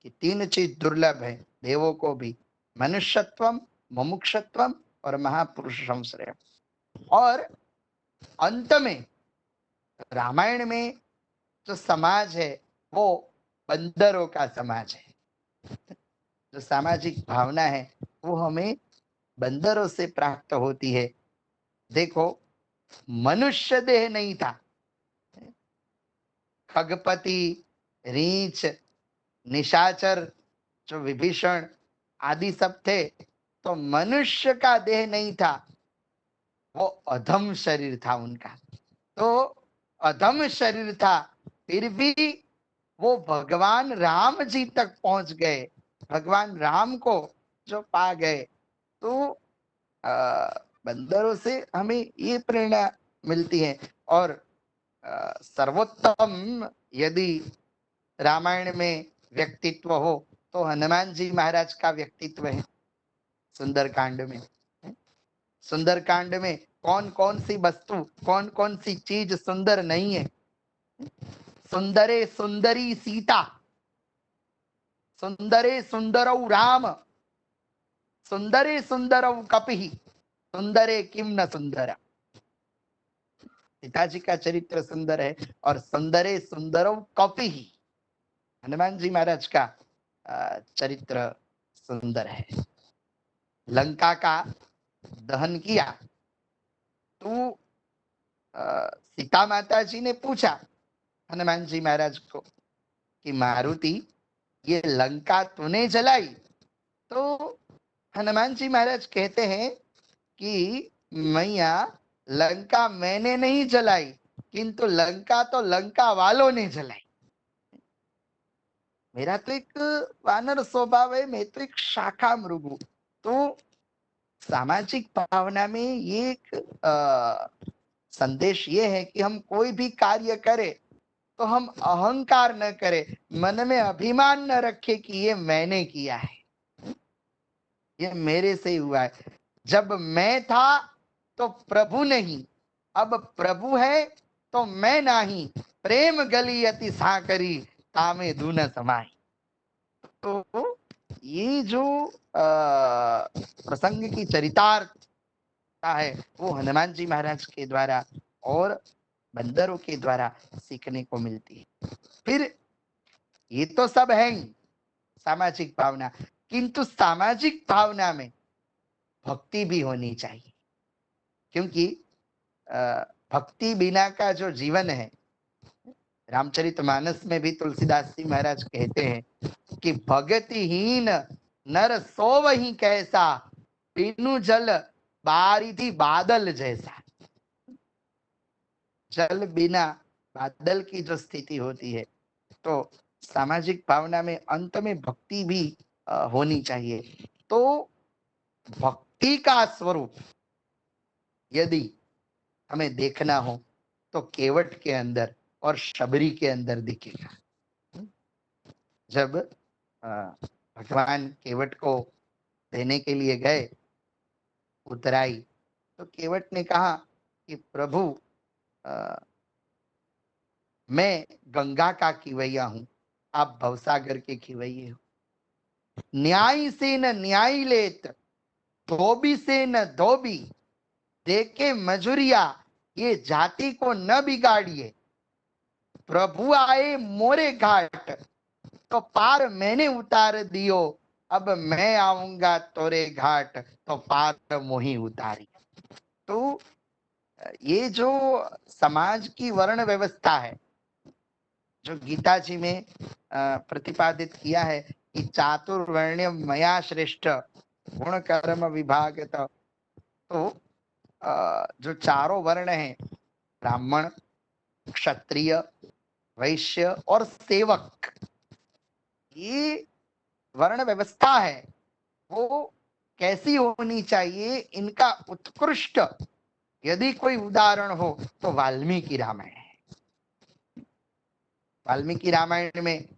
कि तीन चीज दुर्लभ है देवों को भी, मनुष्यत्वम मुमुक्षत्वम और महापुरुष संश्रय। और अंत में रामायण में जो समाज है वो बंदरों का समाज है। जो सामाजिक भावना है वो हमें बंदरों से प्राप्त होती है। देखो, मनुष्य देह नहीं था, खगपति, रीछ, निशाचर, जो विभीषण आदि सब थे, तो मनुष्य का देह नहीं था, वो अधम शरीर था उनका। तो अधम शरीर था, फिर भी वो भगवान राम जी तक पहुंच गए, भगवान राम को जो पा गए। तो बंदरों से हमें ये प्रेरणा मिलती है। और सर्वोत्तम यदि रामायण में व्यक्तित्व हो तो हनुमान जी महाराज का व्यक्तित्व है। सुंदरकांड में, सुंदरकांड में कौन कौन सी वस्तु, कौन कौन सी चीज सुंदर नहीं है। सुंदरे सुंदरी सीता, सुंदरे सुंदरौ राम, सुंदरे सुंदरौ कपिः, सुंदरे किम न सुंदरा। पिताजी का चरित्र सुंदर है और सुंदरे सुंदरौ कपिः, हनुमान जी महाराज का चरित्र सुंदर है। लंका का दहन किया तो सीता माता जी ने पूछा हनुमान जी महाराज को कि मारुति, ये लंका तूने जलाई? तो हनुमान जी महाराज कहते हैं कि मैया, लंका मैंने नहीं जलाई, किंतु लंका तो लंका वालों ने जलाई। मेरा तो एक वानर स्वभाव है, मैं तो एक शाखा मृग हूं। तो सामाजिक भावना में ये एक संदेश ये है कि हम कोई भी कार्य करें तो हम अहंकार न करें, मन में अभिमान न रखे कि ये मैंने किया है, ये मेरे से हुआ है। जब मैं था तो प्रभु नहीं, अब प्रभु है तो मैं नहीं, प्रेम गली अति साकरी तामे दून समाई। तो ये जो प्रसंग की चरितार्थता है वो हनुमान जी महाराज के द्वारा और बंदरों के द्वारा सीखने को मिलती है। फिर ये तो सब है ही सामाजिक भावना, किंतु सामाजिक भावना में भक्ति भी होनी चाहिए। क्योंकि भक्ति बिना का जो जीवन है, रामचरितमानस में भी तुलसीदास जी महाराज कहते हैं कि भगतिहीन नर सोवहि कैसा, बिनु जल बारिधि बादल जैसा। जल बिना बादल की जो स्थिति होती है, तो सामाजिक भावना में अंत में भक्ति भी होनी चाहिए। तो भक्ति का स्वरूप यदि हमें देखना हो तो केवट के अंदर और शबरी के अंदर दिखेगा। जब भगवान केवट को देने के लिए गए उतराई, तो केवट ने कहा कि प्रभु मैं गंगा का खिवैया हूं, आप भवसागर के खिवैये हो। न्याय से न न्याय लेत, धोबी से न धोबी, देके मजूरिया, ये जाति को न बिगाड़िए। प्रभु आए मोरे घाट, तो पार मैंने उतार दियो, अब मैं आऊंगा तोरे घाट, तो पार मोही उतारी। तो ये जो समाज की वर्ण व्यवस्था है, जो गीता जी में प्रतिपादित किया है कि चातुर्वर्ण्य मया श्रेष्ठ गुण कर्म विभाग, तो जो चारों वर्ण हैं, ब्राह्मण, क्षत्रिय, वैश्य और सेवक, ये वर्ण व्यवस्था है वो कैसी होनी चाहिए, इनका उत्कृष्ट यदि कोई उदाहरण हो तो वाल्मीकि रामायण है। वाल्मीकि रामायण में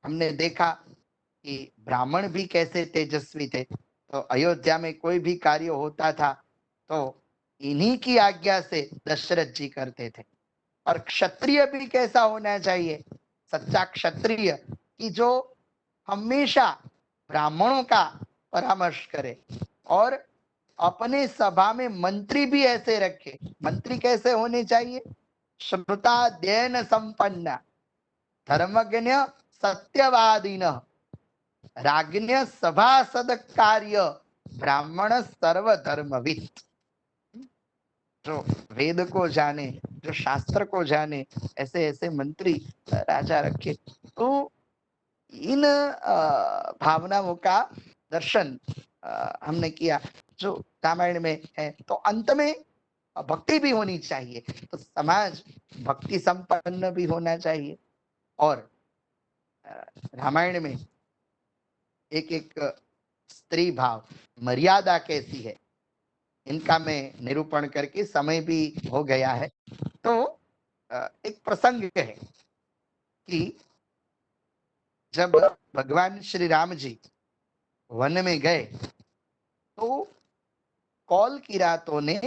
हमने देखा कि ब्राह्मण भी कैसे तेजस्वी थे। तो अयोध्या में कोई भी कार्य होता था तो इन्हीं की आज्ञा से दशरथ जी करते थे। और क्षत्रिय भी कैसा होना चाहिए, सच्चा क्षत्रिय, कि जो हमेशा ब्राह्मणों का परामर्श करे और अपने सभा में मंत्री भी ऐसे रखे। मंत्री कैसे होने चाहिए, श्रुताध्ययन संपन्न, धर्मज्ञ, सत्यवादीन, राज्ञ सभासद कार्य, ब्राह्मण सर्वधर्मविद। जो वेद को जाने, जो शास्त्र को जाने, ऐसे ऐसे मंत्री राजा रखे। तो इन भावनाओं का दर्शन हमने किया जो रामायण में है। तो अंत में भक्ति भी होनी चाहिए, तो समाज भक्ति संपन्न भी होना चाहिए। और रामायण में एक एक स्त्री भाव, मर्यादा कैसी है, इनका मैं निरूपण करके समय भी हो गया है। तो एक प्रसंग है कि जब भगवान श्री राम जी वन में गए तो कौल किरातों ने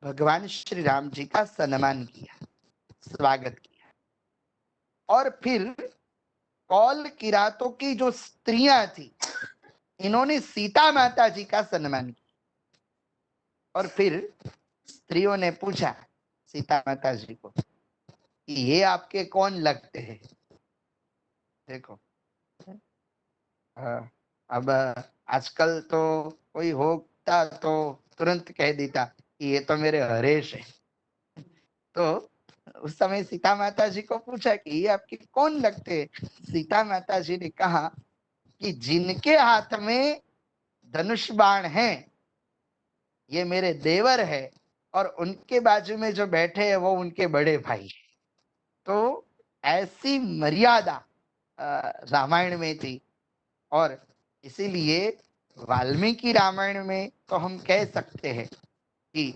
भगवान श्री राम जी का सम्मान किया, स्वागत किया। और फिर कौल किरातों की जो स्त्रियां थी, इन्होंने सीता माता जी का सम्मान किया। और फिर स्त्रियों ने पूछा सीता माता जी को कि ये आपके कौन लगते हैं। देखो, अब आजकल तो कोई होता तो तुरंत कह देता कि ये तो मेरे हरेश है। तो उस समय सीता माता जी को पूछा कि ये आपके कौन लगते हैं। सीता माता जी ने कहा कि जिनके हाथ में धनुष बाण है ये मेरे देवर है, और उनके बाजू में जो बैठे हैं वो उनके बड़े भाई है। तो ऐसी मर्यादा रामायण में थी। और इसीलिए वाल्मीकि रामायण में तो हम कह सकते हैं कि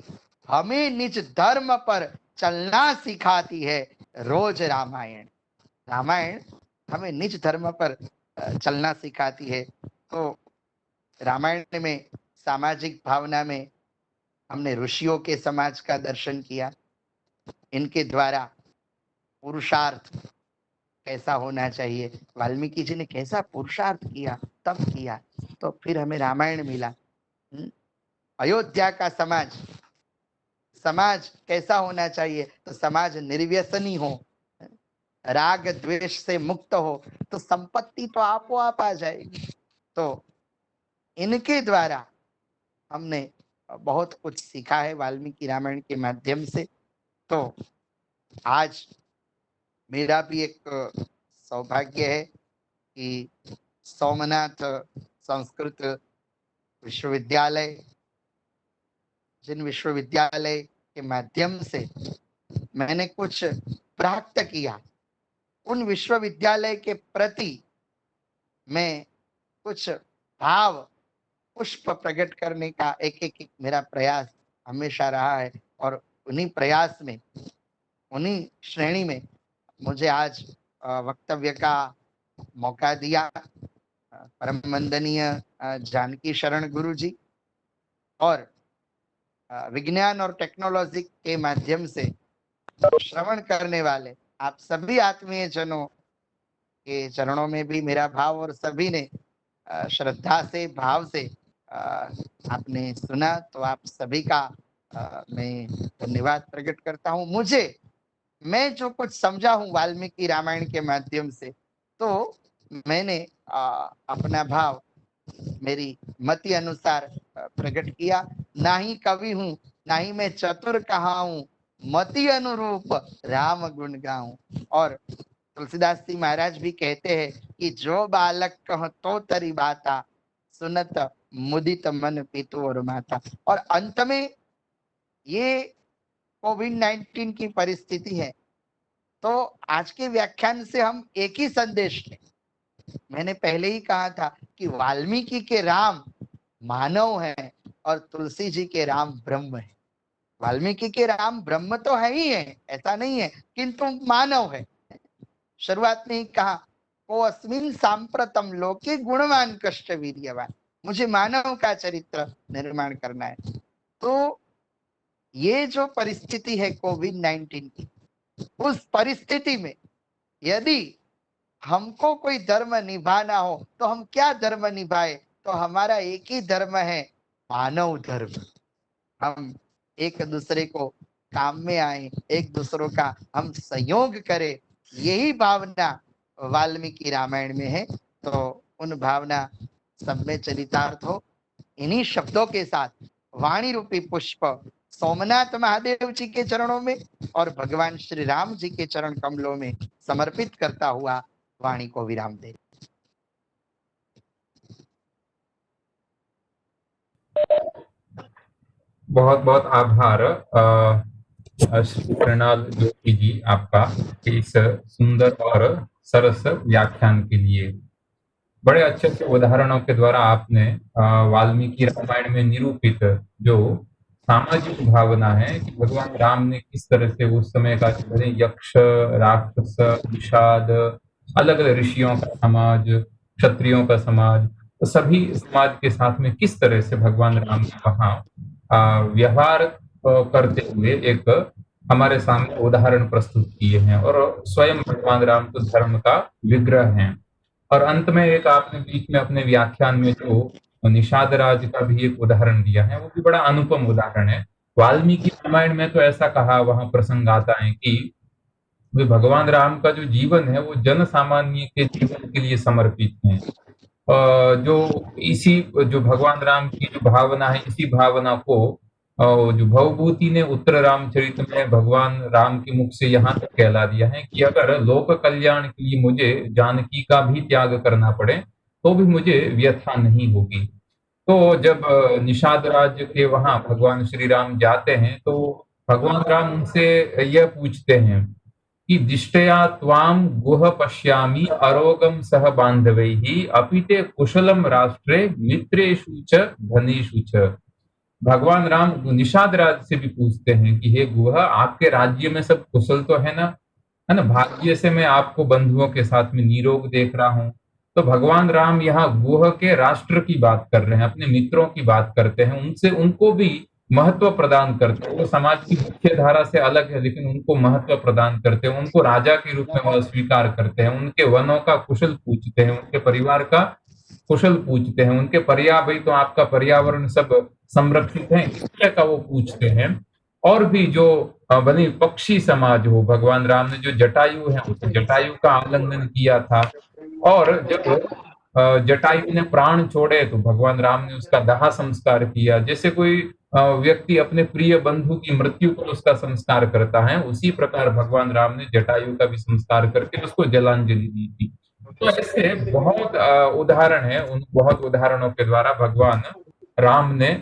हमें निज धर्म पर चलना सिखाती है रोज रामायण। रामायण हमें निज धर्म पर चलना सिखाती है। तो रामायण में सामाजिक भावना में हमने ऋषियों के समाज का दर्शन किया, इनके द्वारा पुरुषार्थ कैसा होना चाहिए, वाल्मीकि जी ने कैसा पुरुषार्थ किया, तब किया, तो फिर हमें रामायण मिला। अयोध्या का समाज, समाज कैसा होना चाहिए, तो समाज निर्व्यसनी हो, राग द्वेष से मुक्त हो, तो संपत्ति तो आपो आप आ जाएगी। तो इनके द्वारा हमने बहुत कुछ सीखा है वाल्मीकि रामायण के माध्यम से। तो आज मेरा भी एक सौभाग्य है कि सोमनाथ संस्कृत विश्वविद्यालय, जिन विश्वविद्यालय के माध्यम से मैंने कुछ प्राप्त किया, उन विश्वविद्यालय के प्रति मैं कुछ भाव पुष्प प्रकट करने का एक मेरा प्रयास हमेशा रहा है। और उन्हीं प्रयास में, उन्हीं श्रेणी में मुझे आज वक्तव्य का मौका दिया परम वंदनीय जानकी शरण गुरु जी, और विज्ञान और टेक्नोलॉजी के माध्यम से श्रवण करने वाले आप सभी आत्मीय जनों के चरणों में भी मेरा भाव, और सभी ने श्रद्धा से, भाव से आपने सुना, तो आप सभी का मैं धन्यवाद प्रकट करता हूँ। मैं जो कुछ समझा हूँ वाल्मीकि रामायण के माध्यम से, तो मैंने अपना भाव मेरी मति अनुसार प्रकट किया। ना ही कवि हूँ, ना ही मैं चतुर कहा हूँ, मति अनुरूप राम गुण गाऊं। और तुलसीदास जी महाराज भी कहते हैं कि जो बालक कह तो तरी बाता, सुनत मुदित मन पितु और माता। और अंत में ये कोविड-19 की परिस्थिति है, तो आज के व्याख्यान से हम एक ही संदेश लें। मैंने पहले ही कहा था कि वाल्मीकि के राम मानव हैं और तुलसी जी के राम ब्रह्म है। वाल्मीकि के राम ब्रह्म तो है ही है, ऐसा नहीं है, किंतु मानव है। शुरुआत में ही कहा, को अस्मिन सांप्रतम लोके गुणवान कष्ट वीर्यवान। मुझे मानव का चरित्र निर्माण करना है। तो ये जो परिस्थिति है कोविड-19 की, उस परिस्थिति में यदि हमको कोई धर्म निभाना हो तो हम क्या धर्म निभाए? तो हमारा एक ही धर्म है, मानव धर्म। हम एक दूसरे को काम में आए, एक दूसरों का हम सहयोग करें, यही भावना वाल्मीकि रामायण में है। तो उन भावना सब में चरितार्थ हो। इन्हीं शब्दों के साथ वाणी रूपी पुष्प सोमनाथ महादेव जी के चरणों में और भगवान श्री राम जी के चरण कमलों में समर्पित करता हुआ वाणी को विराम दे। बहुत बहुत आभार श्री कृणाल ज्योति जी आपका इस सुंदर और सरस व्याख्यान के लिए। बड़े अच्छे अच्छे उदाहरणों के द्वारा आपने वाल्मीकि रामायण में निरूपित जो सामाजिक भावना है कि भगवान राम ने किस तरह से उस समय का यक्ष, राक्षस, विषाद, अलग अलग ऋषियों का समाज, क्षत्रियों का समाज, तो सभी समाज के साथ में किस तरह से भगवान राम ने वहाँ व्यवहार करते हुए एक हमारे सामने उदाहरण प्रस्तुत किए हैं। और स्वयं भगवान राम तो धर्म का विग्रह हैं। और अंत में एक आपने बीच में अपने व्याख्यान में जो निषाद राज का भी एक उदाहरण दिया है, वो भी बड़ा अनुपम उदाहरण है। वाल्मीकि रामायण में तो ऐसा कहा, वहां प्रसंग आता है कि वे भगवान राम का जो जीवन है वो जन सामान्य के जीवन के लिए समर्पित है। जो इसी जो भगवान राम की जो भावना है, इसी भावना को जो भवभूति ने उत्तर रामचरित में भगवान राम के मुख से यहाँ तक कहला दिया है कि अगर लोक कल्याण के लिए मुझे जानकी का भी त्याग करना पड़े तो भी मुझे व्यथा नहीं होगी। तो जब निषाद राज्य के वहां भगवान श्री राम जाते हैं तो भगवान राम उनसे यह पूछते हैं कि दिष्टया त्वाम गुह पश्यामि अरोगम सह बांधवैहि अपिते कुशलम राष्ट्रे मित्रेषु च धनेषु च। भगवान राम निषाद राज से भी पूछते हैं कि हे गुह, आपके राज्य में सब कुशल तो है ना? है ना? भाग्य से मैं आपको बंधुओं के साथ में निरोग देख रहा हूँ। तो भगवान राम यहाँ गुह के राष्ट्र की बात कर रहे हैं, अपने मित्रों की बात करते हैं, उनसे उनको भी महत्व प्रदान करते हैं। वो समाज की मुख्य धारा से अलग है लेकिन उनको महत्व प्रदान करते हैं, उनको राजा के रूप में वह स्वीकार करते हैं, उनके वनों का कुशल पूछते हैं, उनके परिवार का कुशल पूछते हैं, उनके भाई तो आपका पर्यावरण सब संरक्षित है इस तरह का वो पूछते हैं। और भी जो बनी पक्षी समाज हो, भगवान राम ने जो जटायु है उस जटायु का आलिंगन किया था। और जब जटायु ने प्राण छोड़े तो भगवान राम ने उसका दाह संस्कार किया। जैसे कोई व्यक्ति अपने प्रिय बंधु की मृत्यु पर उसका संस्कार करता है, उसी प्रकार भगवान राम ने जटायु का भी संस्कार करके उसको जलांजलि दी थी। तो ऐसे बहुत उदाहरण है, उन बहुत उदाहरणों के द्वारा भगवान राम ने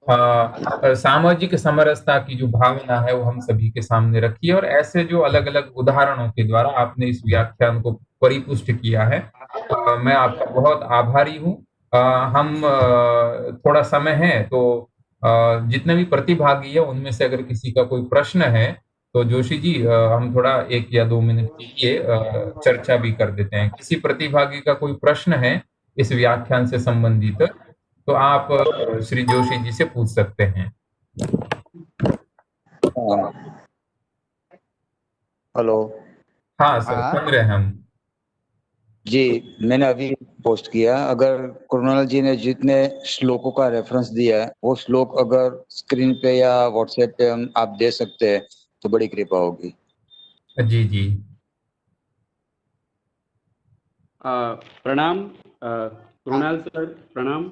सामाजिक समरसता की जो भावना है वो हम सभी के सामने रखी है। और ऐसे जो अलग अलग उदाहरणों के द्वारा आपने इस व्याख्यान को परिपुष्ट किया है, मैं आपका बहुत आभारी हूँ। हम थोड़ा समय है तो जितने भी प्रतिभागी है उनमें से अगर किसी का कोई प्रश्न है तो जोशी जी हम थोड़ा 1 या 2 मिनट के लिए चर्चा भी कर देते हैं। किसी प्रतिभागी का कोई प्रश्न है इस व्याख्यान से संबंधित तो आप श्री जोशी जी से पूछ सकते हैं। हेलो। हाँ सर, हाँ। सुन रहे हैं हम। जी, मैंने अभी पोस्ट किया। अगर कृणाल जी ने जितने श्लोकों का रेफरेंस दिया है वो श्लोक अगर स्क्रीन पे या व्हाट्सएप पे आप दे सकते हैं तो बड़ी कृपा होगी। जी जी। प्रणाम कृणाल सर, प्रणाम।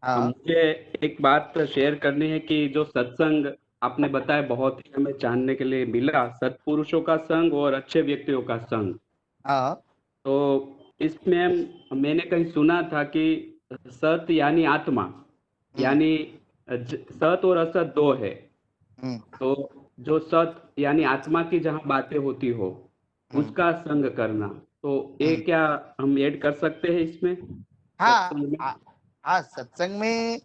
हाँ। मुझे एक बात शेयर करनी है कि जो सत्संग आपने बताया बहुत ही हमें जानने के लिए मिला, सत्पुरुषों का संग और अच्छे व्यक्तियों का संग। हाँ। तो इसमें मैंने कहीं सुना था कि सत यानी आत्मा, यानी सत और असत दो है। तो जो सत यानी आत्मा की जहाँ बातें होती हो उसका संग करना, तो ये क्या हम ऐड कर सकते हैं इसमें सत्संग में? हाँ, सत्संग में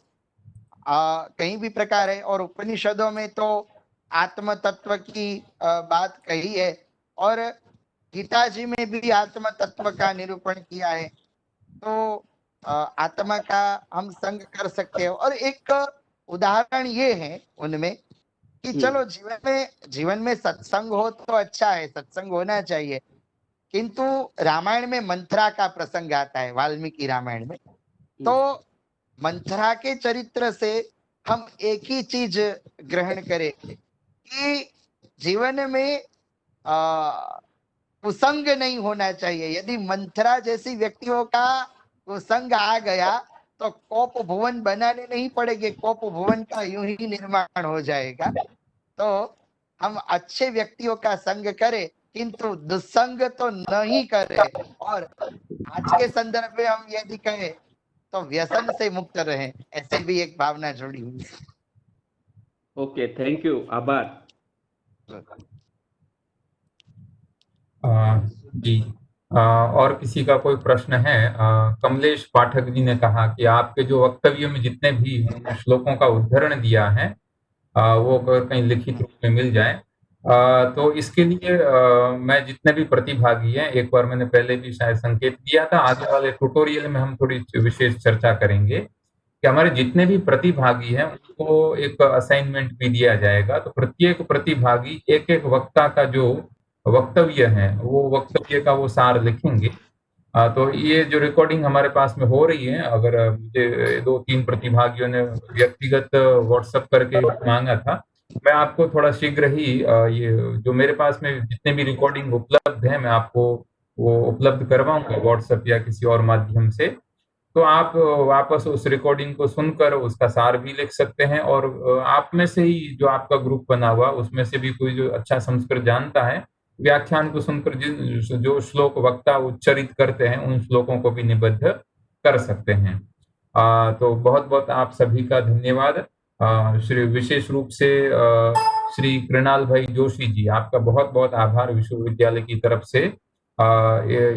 कहीं भी प्रकार है और उपनिषदों में तो आत्म तत्व की बात कही है और गीता जी में भी आत्म तत्व का निरूपण किया है। तो आत्मा का हम संग कर सकते हैं और एक उदाहरण ये है उनमें कि चलो जीवन में सत्संग हो तो अच्छा है, सत्संग होना चाहिए, किंतु रामायण में मंथरा का प्रसंग आता है, वाल्मीकि रामायण में। तो मंथरा के चरित्र से हम एक ही चीज ग्रहण करें कि जीवन में कुसंग नहीं होना चाहिए। यदि मंथरा जैसी व्यक्तियों का कुसंग आ गया तो कोप भुवन बनाने नहीं पड़ेंगे, कोप भुवन का यूं ही निर्माण हो जाएगा। तो हम अच्छे व्यक्तियों का संग करें किंतु दुस्संग तो नहीं करें। और आज के संदर्भ में हम यदि कहें तो व्यसन से मुक्त रहें, ऐसी भी एक भावना जुड़ी हुई है। ओके, थैंक यू, आभार। जी। और किसी का कोई प्रश्न है? कमलेश पाठक जी ने कहा कि आपके जो वक्तव्य में जितने भी श्लोकों का उद्धरण दिया है वो अगर कहीं लिखित रूप में मिल जाए तो इसके लिए मैं जितने भी प्रतिभागी हैं, एक बार मैंने पहले भी शायद संकेत दिया था, आगे वाले ट्यूटोरियल में हम थोड़ी विशेष चर्चा करेंगे कि हमारे जितने भी प्रतिभागी हैं उनको एक असाइनमेंट भी दिया जाएगा। तो प्रत्येक प्रतिभागी एक एक वक्ता का जो वक्तव्य है वो वक्तव्य का वो सार लिखेंगे। तो ये जो रिकॉर्डिंग हमारे पास में हो रही है, अगर मुझे 2-3 प्रतिभागियों ने व्यक्तिगत व्हाट्सएप करके मांगा था, मैं आपको थोड़ा शीघ्र ही ये जो मेरे पास में जितने भी रिकॉर्डिंग उपलब्ध है मैं आपको वो उपलब्ध करवाऊंगा व्हाट्सएप या किसी और माध्यम से। तो आप वापस उस रिकॉर्डिंग को सुनकर उसका सार भी लिख सकते हैं और आप में से ही जो आपका ग्रुप बना हुआ उसमें से भी कोई जो अच्छा संस्कृत जानता है, व्याख्यान को सुनकर जो श्लोक वक्ता उच्चरित करते हैं उन श्लोकों को भी निबद्ध कर सकते हैं। तो बहुत बहुत आप सभी का धन्यवाद। श्री विशेष रूप से श्री कृणाल भाई जोशी जी, आपका बहुत बहुत आभार विश्वविद्यालय की तरफ से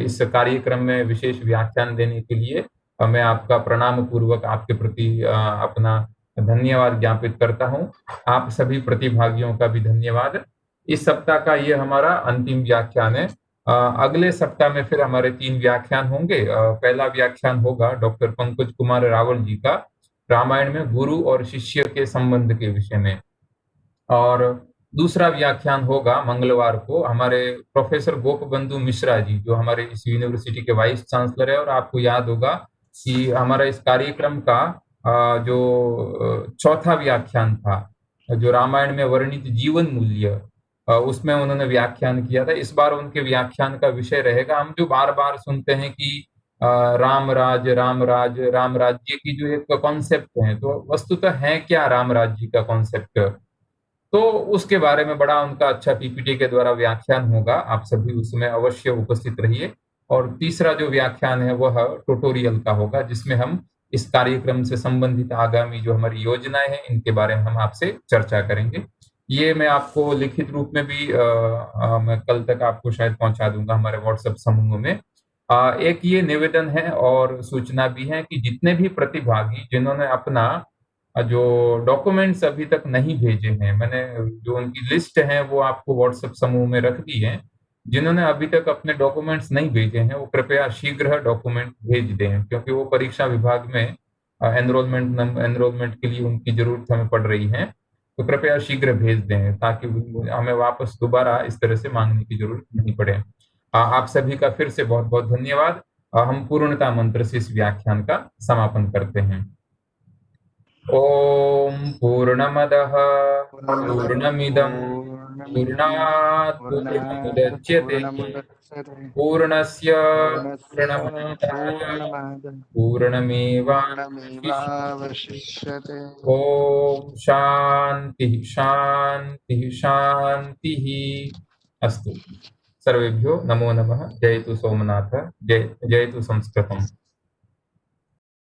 इस कार्यक्रम में विशेष व्याख्यान देने के लिए। मैं आपका प्रणाम पूर्वक आपके प्रति अपना धन्यवाद ज्ञापित करता हूं। आप सभी प्रतिभागियों का भी धन्यवाद। इस सप्ताह का ये हमारा अंतिम व्याख्यान है। अगले सप्ताह में फिर हमारे 3 व्याख्यान होंगे। पहला व्याख्यान होगा डॉक्टर पंकज कुमार रावल जी का, रामायण में गुरु और शिष्य के संबंध के विषय में। और दूसरा व्याख्यान होगा मंगलवार को हमारे प्रोफेसर गोपबंधु मिश्रा जी, जो हमारे इस यूनिवर्सिटी के वाइस चांसलर है। और आपको याद होगा कि हमारा इस कार्यक्रम का जो चौथा व्याख्यान था, जो रामायण में वर्णित जीवन मूल्य, उसमें उन्होंने व्याख्यान किया था। इस बार उनके व्याख्यान का विषय रहेगा, हम जो बार बार सुनते हैं कि राम राम राज्य की जो एक कॉन्सेप्ट है, तो वस्तुतः है क्या राम राज्य का कॉन्सेप्ट, तो उसके बारे में बड़ा उनका अच्छा पीपीटी के द्वारा व्याख्यान होगा। आप सभी उसमें अवश्य उपस्थित रहिए। और तीसरा जो व्याख्यान है वह ट्यूटोरियल का होगा, जिसमें हम इस कार्यक्रम से संबंधित आगामी जो हमारी योजनाएं हैं इनके बारे में हम आपसे चर्चा करेंगे। ये मैं आपको लिखित रूप में भी मैं कल तक आपको शायद पहुंचा दूंगा हमारे व्हाट्सएप समूह में। एक ये निवेदन है और सूचना भी है कि जितने भी प्रतिभागी जिन्होंने अपना जो डॉक्यूमेंट्स अभी तक नहीं भेजे हैं, मैंने जो उनकी लिस्ट है वो आपको व्हाट्सएप समूह में रख दी है। जिन्होंने अभी तक अपने डॉक्यूमेंट्स नहीं भेजे हैं वो कृपया शीघ्र डॉक्यूमेंट भेज दें, क्योंकि वो परीक्षा विभाग में एनरोलमेंट के लिए उनकी जरूरत हमें पड़ रही है। तो कृपया शीघ्र भेज दें ताकि हमें वापस दोबारा इस तरह से मांगने की जरूरत नहीं पड़े। आप सभी का फिर से बहुत बहुत धन्यवाद। हम पूर्णता मंत्र से इस व्याख्यान का समापन करते हैं। ओम पूर्णमदः पूर्णमिदं पूर्णात् पूर्णमुदच्यते पूर्णस्य पूर्णमादाय पूर्णमेवावशिष्यते। ओम शांति शांति शांतिः। अस्तु। सर्वेभ्यो नमो नमः। जयतु सोमनाथ, जयतु संस्कृतम्।